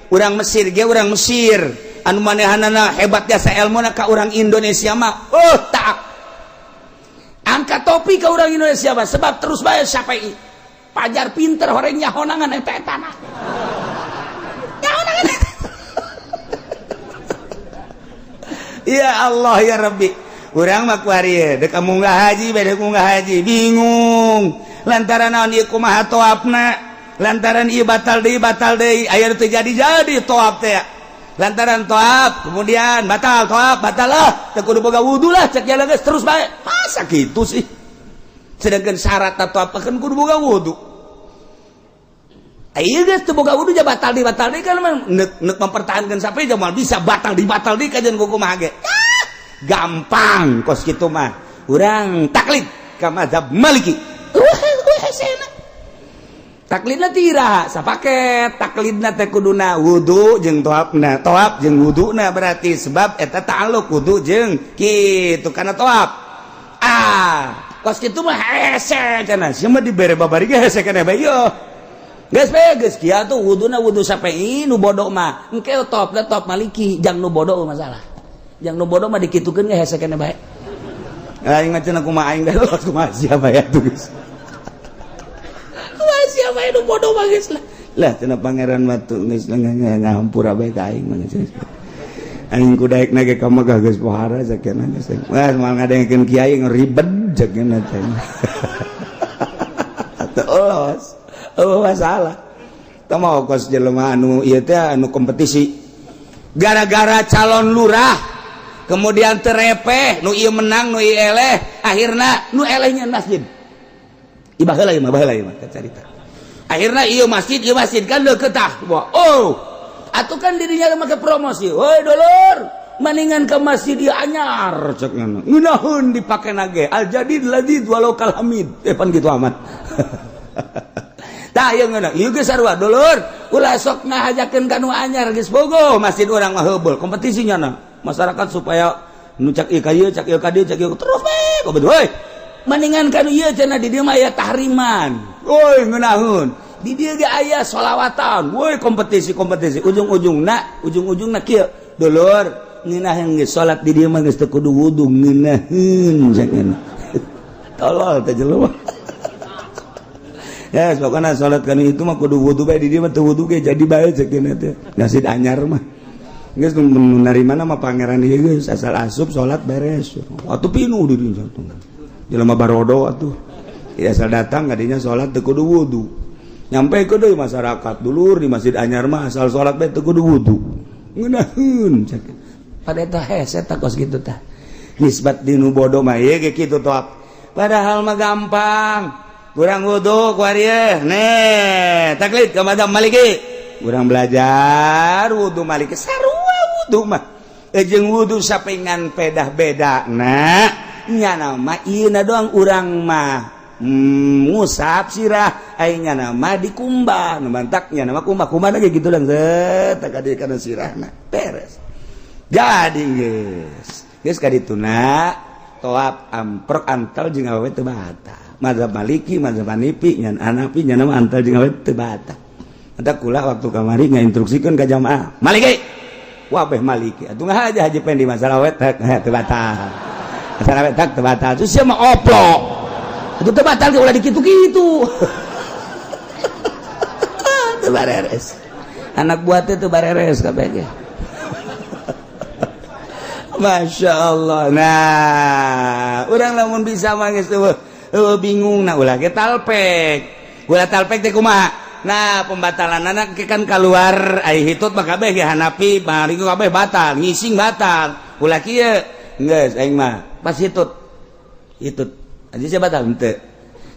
Urang Mesir ge urang Mesir. Anu manehanana hebat jasa ilmuna ka urang Indonesia mah. Tak. Angkat topi ka urang Indonesia mah sebab terus bae Syafi'i. Pajar pinter horeng nyahonangan eta etana. Nyahonangan eta. Ya Allah ya Rabbi. Urang mah kuari dek munggah haji beda munggah haji bingung. Lantaran naon ieu kumaha toapna? Lantaran ieu batal deui aya teu jadi toap teh. Lantaran toap kemudian batal lah. Teu kudu boga wudu lah cek jalan geus terus bae. Masa kitu sih? Sedangkan syarat toap kan kudu boga wudu. Ieu geus teu boga wudu ja batal deui kan neuk mempertahankeun sampai jamal bisa batal deui kajen kumaha ge. Gampang kos kitu mah. Urang taklid ka mazhab Maliki. Taklidna tira sapaket taklidna teh kuduna wudu jeung toapna. Toap jeung wuduna berarti sebab eta ta'alluq wudu jeung kitu kana toap. Kos kitu mah hese cenah. Sia mah dibere babari ge hese kana bae yo. Geus kieu tuh wuduna wudu Syafi'i nu bodoh mah. Engke toapna toap Maliki, jang nu bodoh masalah. Jang nu bodoh mah dikitukeun ge hese kana bae. Aing ngacenah kumaha aing dah los kumaha siapa ya tuh geus. Kumaha siapa nu bodoh mah geus lah. Lah cenah pangeran mah tuh geus ngahampura bae ka aing mah geus. Aing kudaekna ge ka Mekah geus pohara sakeuna geus. Wah moal ngadengkeun kiai ngeribet sakeuna teh. Terus masalah mau kos jelema anu ieu teh anu kompetisi gara-gara calon lurah kemudian terepeh nu ieu menang nu ieu eleh akhirna nu elehnya masjid ibah heula mah carita akhirna ieu masjid kan deuketah atuh kan dirinya make promosi woi dulur maningan ke masjid ieu anyar cek ngeunaheun dipakena ge al jadid ladid walau kal hamid pan kitu amat. Tah ieu ngeuna ieu geus sarua dulur ulah sok ngahajakeun ka nu anyar geus bogo masjid urang mah heubeul kompetisinya na masyarakat supaya nu cak ieu ka ieu cak ieu ka dieu cak ieu terus bae goblok we mendingan ka nu ieu cenah di dieu mah aya tahriman woi ngeunaheun di dieu ge aya sholawatan woi kompetisi ujung-ujungna kieu dulur ngeunaheun geus salat di dieu mah geus teu kudu wudu ngeunaheun jangan tolol teh jelema ya pokokna salat kana itu mah kudu wudu bae di dieu mah teu wudu ge jadi bae cek teh nasid anyar mah geus nu narimana mah pangeran ieu geus asal asup salat beres atuh pinuh di dieu jelema barodo atuh asal datang kadinya salat teu kudu wudu nyampe ke deui masyarakat dulur di Masjid Anyar mah asal salat bae teu kudu wudu ngeunaheun cek pada eta hese tah kos kitu tah nisbat dinu bodoh mah ye ge kitu toh padahal mah gampang urang wudu ku arieu nih taklid ka mazhab Maliki urang belajar wudu Maliki sarua wudu mah jeung wudu sapengan pedah bedana nya nama ieu doang urang mah ngusap sirah aingna nama dikumbah nu mantaknya nama kumbah ge gitu lang zet tak ade kana sirahna beres jadi geus kadituna toab amprok antal jeung awewe teu batal mazhab Maliki mazhab Hanafi ngan Hanafi nya nama antal jeung awewe teu batal eta kula waktu kamari ngainstruksikeun ka jamaah Maliki wabeh Maliki atuh ngahaja haji pen di masalah awewe teu batal masalah awewe teu batal terus sia mah oplok itu teu batal ge ulah dikitu-kitu teu bareres anak buah teh teu bareres kabeh ge Masya Allah. Nah urang lamun bisa mah geus bingung nah ulah ge talpek ulah talpek teh kumaha nah pembatalan anak kan keluar ai hitut mah kabeh ge Hanafi Maliki kabeh batal ngising batal ulah kieu geus aing mah pas hitut aja sia batal henteu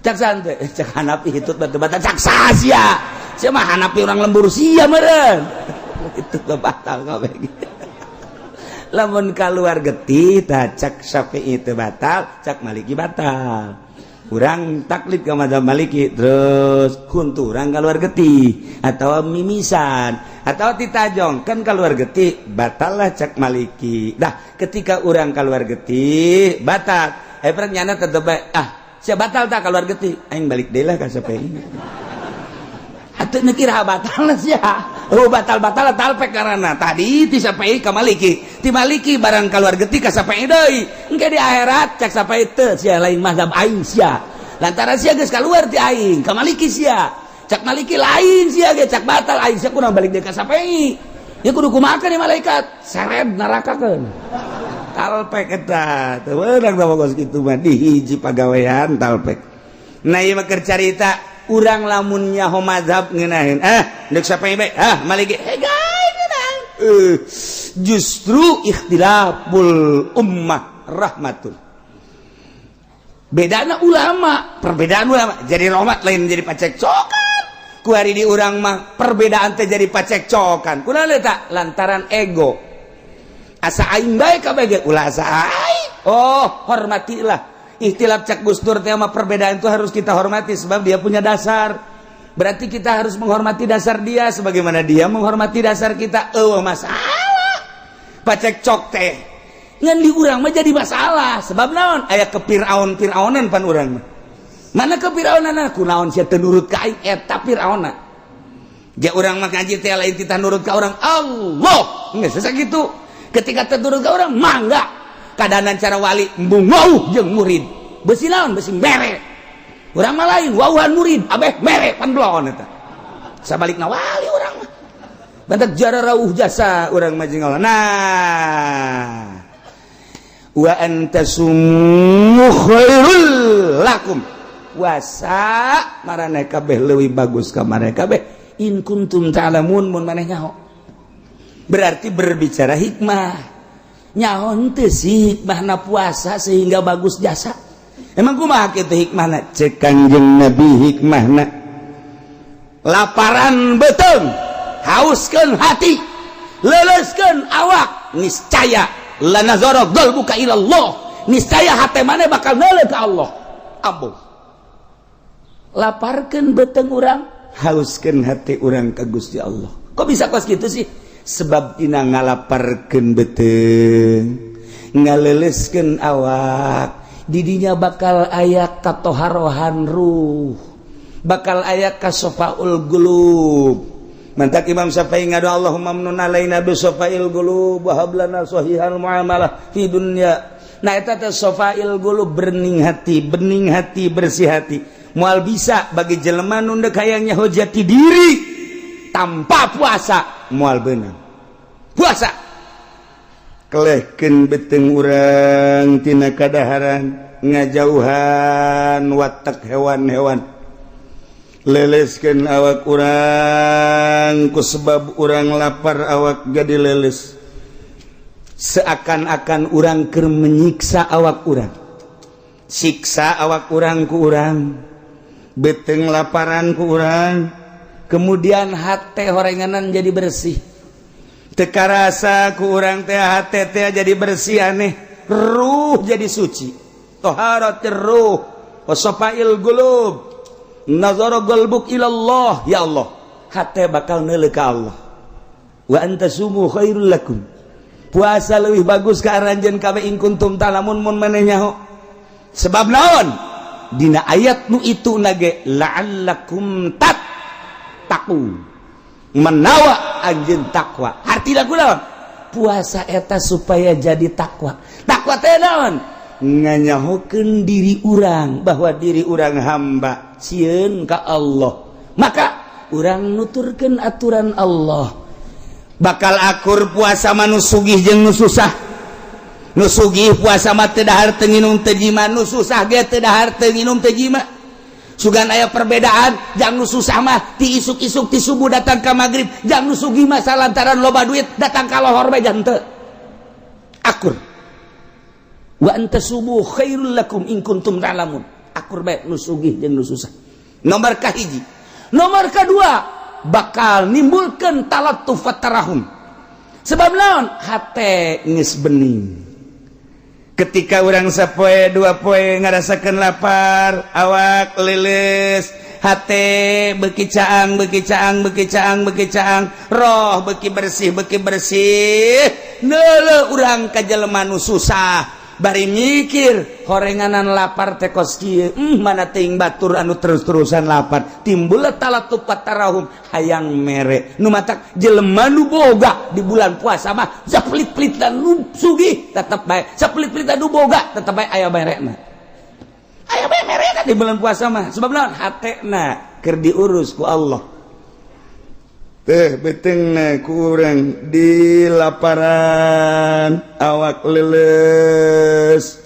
cak sante cak Hanafi hitut batal cak sia sia mah Hanafi urang lembur sia meureun itu batal kabeh lamun kaluar getih tah cak Syafi'i teu batal cak Maliki batal urang taklid ka mazhab Maliki terus kuntu urang kaluar getih atawa mimisan atawa titajong kan kaluar getih batal lah cak Maliki dah ketika urang kaluar getih batal pernah nyana tetep sia batal tak keluar getih aing balik deui lah ka Syafi'i atuh mikir batal sia batal talpek karana tadi ti Syafi'i ka Maliki ti Maliki barang keluar getih ka Syafi'i deui engke di akhirat cak Syafi'i teu sia lain mazhab aing sia lantaran sia geus kaluar ti aing ka Maliki sia cak Maliki lain sia ge cak batal aing sia kurang balik deui ka Syafi'i ya kudu kumaha di malaikat seret narakakeun talpek eta teu beurang sama kos kitu mah di hiji pagawean talpek nah ieu mah keur carita urang lamun nyaho mazhab ngeunaheun deuk Syafi'i bae Maliki gae ngeunaheun justru ikhtilaful ummah rahmatun bedana ulama perbedaan ulama jadi rahmat lain jadi pacekcokan ku ari di urang mah perbedaan teh jadi pacekcokan kunaon eta lantaran ego asa aing bae kabeh ge ulah asa aing hormatilah ikhtilaf cak Gustur teh mah perbedaan itu harus kita hormati sebab dia punya dasar berarti kita harus menghormati dasar dia sebagaimana dia menghormati dasar kita masalah pacekcok teh ngan di urang mah jadi masalah sebab naon aya kepiraon-piraunan pan urang mah mana kepiraonan kunaon sia teu nurut ka aing eta piraonna ge urang mah ngaji teh lain kita nurut ka urang Allah geus sakitu ketika teu nurut ka urang mangga kadanan cara wali embung wauh jeung murid beusi naon beusi mere urang mah lain wauhan murid abeh mere panblon eta sabalikna wali urang mah bantak jara rawuh jasa urang mah jeung Allah nah wa antasumu khairul lakum wasa maraneh kabeh leuwih bagus ka maraneh kabeh in kuntum ta'lamun mun maneh nyaho berarti berbicara hikmah nyaho henteu sih hikmahna puasa sehingga bagus jasa emang kumaha kitu hikmahna cek Kangjeng Nabi hikmahna laparan beuteung hauskeun hati leuleuskeun awak niscaya la nazara qalbuka ila Allah niscaya hate maneh bakal neuleuh ka Allah ambuh laparkeun beuteung urang hauskeun hati urang ka Gusti Allah kok bisa kos kitu sih sebab dina ngalaparkeun beuteung ngaleuleskeun awak didinya bakal aya katoharohan ruh bakal aya kasofaul qulub Mantak Imam Syafi'i ngadu Allahumma mnun alaina bi safail qulub wa hab lana sahihal muamalah fi dunya. Nah eta teh safail qulub bening hati, bersih hati. Moal bisa bagi jelema nu deuk hayang nyaho jati diri tanpa puasa moal beunang. Puasa kelehkeun beteng urang tina kadaharan ngajauhan watak hewan-hewan. Leleskeun awak urang ku sebab urang lapar awak jadi leles. Seakan-akan urang keur menyiksa awak urang. Siksa awak urang ku urang. Beteng laparan ku urang. Kemudian hate horenganan jadi bersih. Teu karasa ku urang teh hate teh jadi bersih aneh. Ruh jadi suci. Taharatir ruh wa safail qulub. Nazara qalbuk ilallah, ya Allah hate bakal neuleuh ka Allah. Wa antasumu khairul lakum, puasa leuwih bagus ka aranjeun kabeh in kuntum talamun mun maneh nyaho. Sebab naon? Dina ayat nu itu nage la'allakum tattaqun, menawa anjeun takwa. Artina kunaon? Puasa eta supaya jadi takwa. Takwa teh naon? Nganyahokeun diri urang bahwa diri urang hamba sieun ka Allah, maka urang nuturkeun aturan Allah. Bakal akur puasa manu sugih jeung nu susah. Nu sugih puasa mah teu dahar teu nginum teu jima, nu susah ge teu dahar teu nginum teu jima. Sugan aya perbedaan, jang nu susah mah ti isuk-isuk ti subuh datang ka magrib, jang nu sugih mah salantaran loba duit datang ka lohor bae jang teu. Akur. Wa antasubu khairul lakum in kuntum ta'lamun. Akur bae nu sugih jeung nu susah. Nomor kahiji. Nomor kedua, bakal nimbulkeun talattuf wa tarahum. Sebab naon? Hate geus bening. Ketika urang sapoe dua poe ngarasakeun lapar, awak leuleus, hate beuki caang, roh beuki bersih, neuleuh urang ka jelema nu susah. Bari mikir horenganan lapar teh kos kieu, mana teuing batur anu terus-terusan lapar, timbul talattuf tarahum hayang mere. Nu matak jelema nu boga di bulan puasa mah saplit-plit dan nu sugih tetep bae, saplit-plit dan nu boga tetep bae aya merena. Aya bae merena di bulan puasa mah. Sebab naon? Hatena keur diurus ku Allah. Teh betengna kurang di laparan awak leles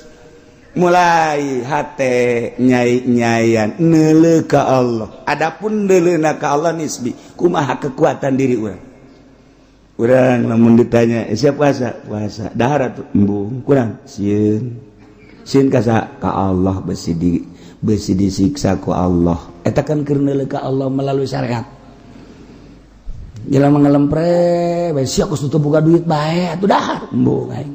mulai hate nyai-nyayan neuleuh ka Allah. Adapun neuleuhna ka Allah nisbi kumaha kekuatan diri urang. Urang lamun ditanya siapa puasa dahar atuh embung kurang sieun ka Allah besi disiksa ku Allah. Eta kan keur neuleuh ka Allah melalui syariat. Jelema ngelempre bae sia kus tutup boga duit bae atuh dahar embung aing.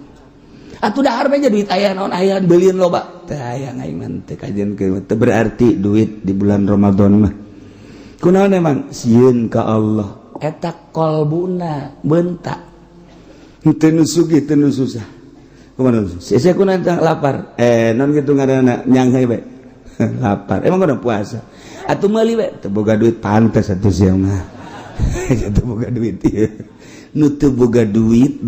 Atuh dahar bae duit aya naon aya beulieun loba. Teu aya aing mah teu kajenkeun teu berarti duit di bulan Ramadan mah. Kunaon emang sieun ka Allah. Eta qalbuna beuntak. Teu nu sugih teu nu susah. Kumaha sia kunaon lapar. Naon kitu ngaranna nyanghay bae. Lapar. Emang kunaon puasa. Atuh meuli bae teu boga duit pantes atuh sia mah. Teu boga duit ieu. Nu teu boga duit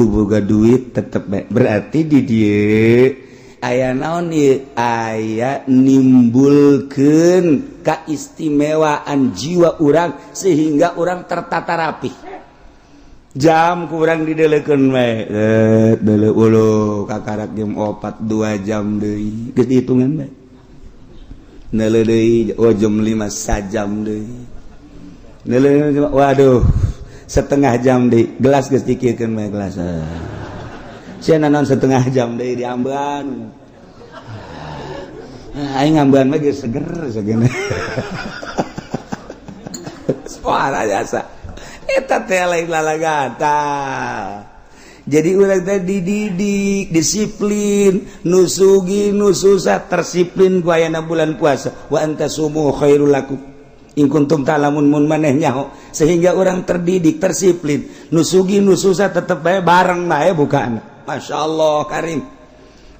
tetep bae. Berarti di dieu aya naon ieu? Aya nimbulkeun kaistimewaan jiwa urang sehingga urang tertata rapih. Jam ku urang dideuleukeun bae. Deuleu uluh kakarak jam 4 2 jam deui. Geus dihitungan bae. Neuleuh deui jam 5 sajam deui. Waduh setengah jam di gelas geus dikiekeun bae gelas. Sia naon setengah jam deui diambean. Aing ngambean mah geus seger sagena. Suara jasa. Eta teh lain lalagata. Jadi urang teh dididik, disiplin, nu sugih nu susah tersiplin ku ayana bulan puasa. Wa antasumu khairul lakum. In kuntum ta'lamun mun maneh nyaho sehingga orang terdidik tersiplin nu sugih nu susah tetep bae bareng bae bukaan. Masyaallah karim.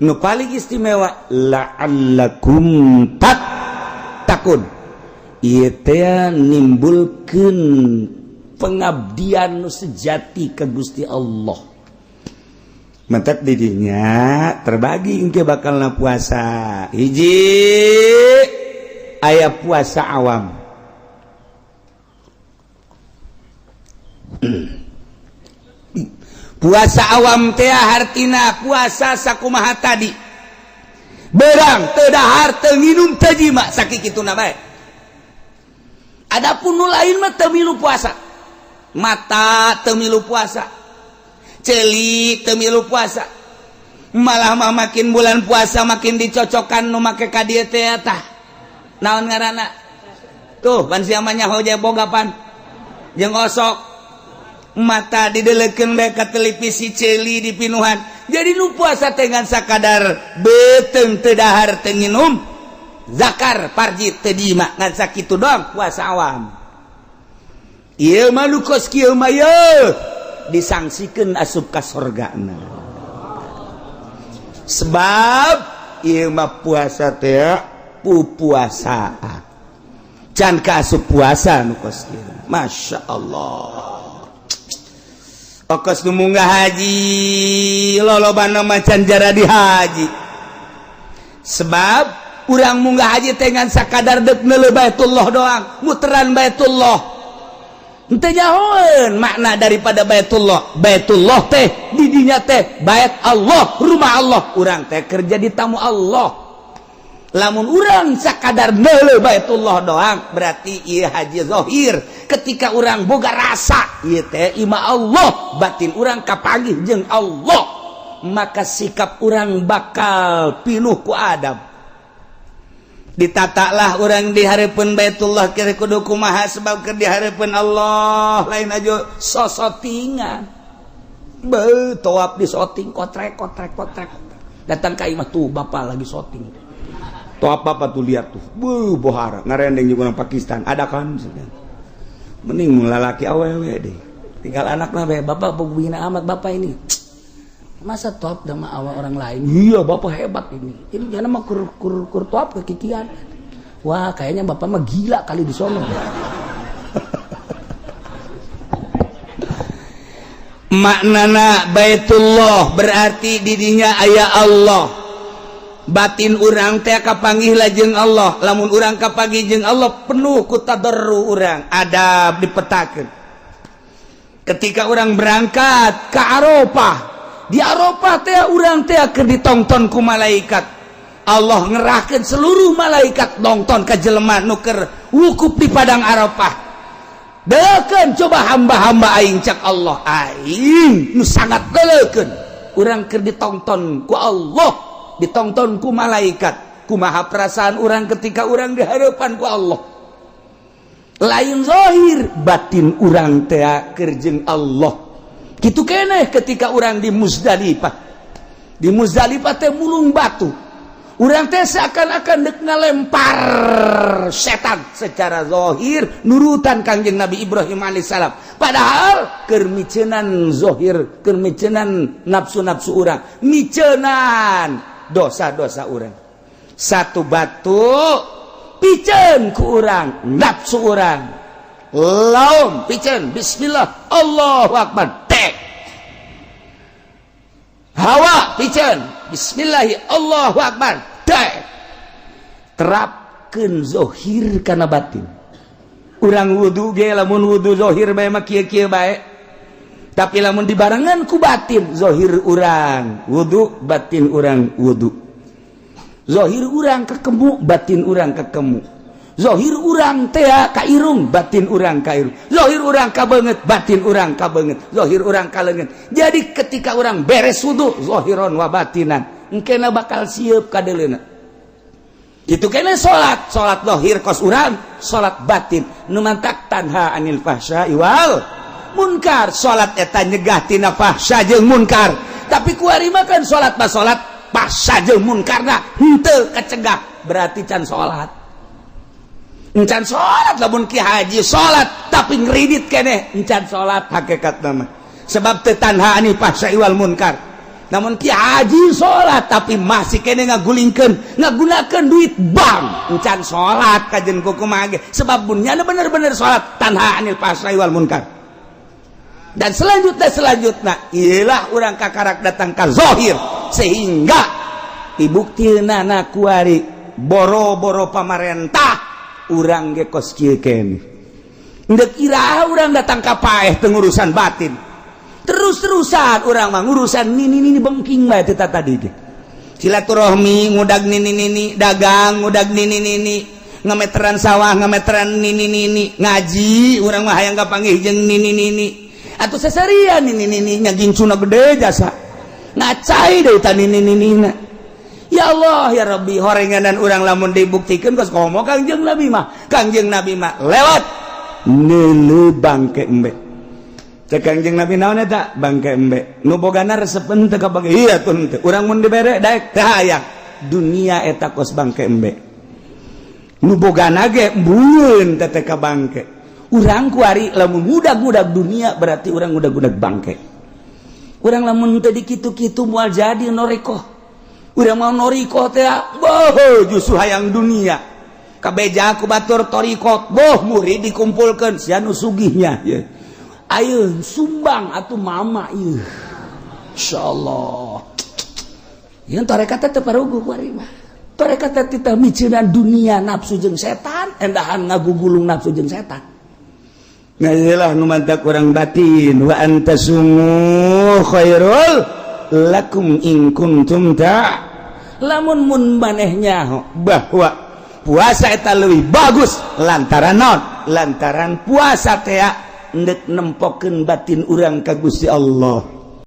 Nu paling istimewa la'allakum tattaqun. Ieu teh nimbulkeun pengabdian nu sejati ke Gusti Allah. Mentet didinya terbagi engke bakalna puasa. Hiji aya puasa awam. Puasa awam teh hartina puasa sakumaha tadi. Berang teu dahar teu nginum teu jima sakikituna bae. Adapun nu lain mah teu milu puasa. Mata teu milu puasa. Celi teu milu puasa. Malah mah makin bulan puasa makin dicocokan nu make ka dieu teh tah. Naon ngaranna? Tuh pan sia mah nyaho je bogapan. Jeung osok mata didelekeun bae ka televisi celi di pinuhan. Jadi nu puasa teh ngan sakadar beuteung teu dahar teu nginum. Zakar parji teu diima ngan sakitu doang puasa awam. Ieu mah nu kos kieu mah yeuh disangsikeun asup ka surgana. Sebab ieu mah puasa teh pupuasaan. Can ka asup puasa nu kos kieu. Masyaallah. Okos nu munggah haji lolobana macan jara di haji. Sebab urang munggah haji teh ngan sakadar deuk neuleuh Baitullah doang, muteran Baitullah. Henteu nyahoeun makna daripada Baitullah. Baitullah teh di dinya teh bait Allah, rumah Allah. Urang teh kerja di tamu Allah. Lamun urang sakadar neuleuh Baitullah doang berarti ieu haji zahir. Ketika urang boga rasa ieu teh ima Allah, batin urang kapanggih jeung Allah, maka sikap urang bakal pinuh ku adab. Ditatalah urang di hareupeun Baitullah kira kudu kumaha sebab keur di hareupeun Allah lain aja sosotingan. Beuh toap di soting kotrek. Datang ka imah tuh bapak lagi soting. Tuh apa tuh lihat tuh, bohara ngarendeng juga orang Pakistan, ada kan? Mending lalaki awewe deh, tinggal anak lah be, bapak pembina amat bapak ini, masa top sama awal orang lain? Iya bapak hebat ini jangan mah kur top kekikian, wah kayaknya bapak mah gila kali di sono. Maknana Baitullah berarti didinya aya Allah. Batin urang teh kapanggih lajeng Allah. Lamun urang kapanggih jeung Allah penuh ku tadarru urang, adab dipetakeun. Ketika urang berangkat ke Arafah, di Arafah teh urang teh keur ditongton ku malaikat. Allah ngerahkeun seluruh malaikat nongton ka jelema nu keur wukuf di padang Arafah. Deukeun coba hamba-hamba aing cak Allah, aing nu sangat deukeun. Urang keur ditongton ku Allah. Ditongton ku malaikat, kumaha perasaan orang ketika orang di hadapan ku Allah. Lain zahir, batin orang teh keur jeung Allah. Kitu keneh ketika orang di Muzdalifah. Di Muzdalifah teh mulung batu. Urang teh seakan-akan deuk ngalempar setan secara zahir nurutan Kangjeng Nabi Ibrahim alaihissalam. Padahal keur miceunnan zahir, keur miceunnan nafsu-nafsu urang, miceunnan dosa-dosa urang. Satu batu piceun ku urang, nafsu urang. Laum piceun bismillah Allahu akbar. Tek. Hawa piceun bismillah Allahu akbar. Tek. Terapkeun zahir kana batin. Urang wudu ge lamun wudu zahir bae mah kieu-kieu bae. Tapi lamun dibarengan ku batin, zahir urang wudu, batin urang wudu. Zahir urang kekemu, batin urang kekemu. Zahir urang teh ka irung, batin urang ka irung. Zahir urang ka beungeut, batin urang ka beungeut. Zahir urang ka leungeut. Jadi ketika urang beres wudu, zahiron wa batinan, engkena bakal sieup ka deuleuna. Itu kene salat zahir kos urang, salat batin nu mantak tanha anil fahsya'i wal munkar. Salat eta nyegah tina fahsya jeung munkar. Tapi kuari mah kan salat mah salat fahsya jeung munkarna henteu kacegah, berarti can salat. Encan salat lamun ki haji salat tapi ngridit keneh encan salat hakikatna mah. Sebab teu tanha anil fahsya wal munkar. Namun ki haji salat tapi masih kene ngagulingkeun, ngagunakeun duit bank, encan salat kajen kumaha ge. Sebab bunnya bener-bener salat tanha anil fahsya wal munkar. dan selanjutnya ialah orang kakarak datang ka zahir sehingga dibuktikan kuari boro-boro pamarentah urang ge kos kieu keneh ndek kira urang datang ka paeh teu urusan batin terus-terusan urang mah urusan nini bengking bae eta tadi teh silaturahmi ngudag nini dagang ngudag nini ngameteran sawah ngameteran nini ngaji urang mah hayang kapanggih jeung nini atuh sasarian nini nya gincuna gede jasa ngacai deui ta nini ya Allah ya Rabbi horenganan urang lamun dibuktikeun geus komo Kangjeng Nabi mah lewat neuleuh bangke embe cek Kangjeng Nabi naon eta bangke embe nu bogana resepen teu kabage iya tuh teu urang mun dibere daek teu hayang dunia eta kos bangke embe nu bogana ge mbueun teh ka bangke urang kuari lamun ngudag-ngudag dunia berarti urang ngudag-ngudag bangke urang lamun teu dikitu-kitu moal jadi noreko urang mau noreko teh boh justru hayang dunia kabeja ku batur torikot boh murid dikumpulkeun sia nu sugihnya ye ayeuna sumbang atuh mama ieu insyaallah yen tarekat teh parugu kuari mah tarekat teh teh miceunana dunia nafsu jeung setan endahan ngagugulung nafsu jeung setan ngajelah nu mantak urang batin wa antasumu khairul lakum in kuntum ta lamun mun manehnya bahwa puasa eta leuwih bagus lantaran naon lantaran puasa teh ndek nempokeun batin urang ka Gusti Allah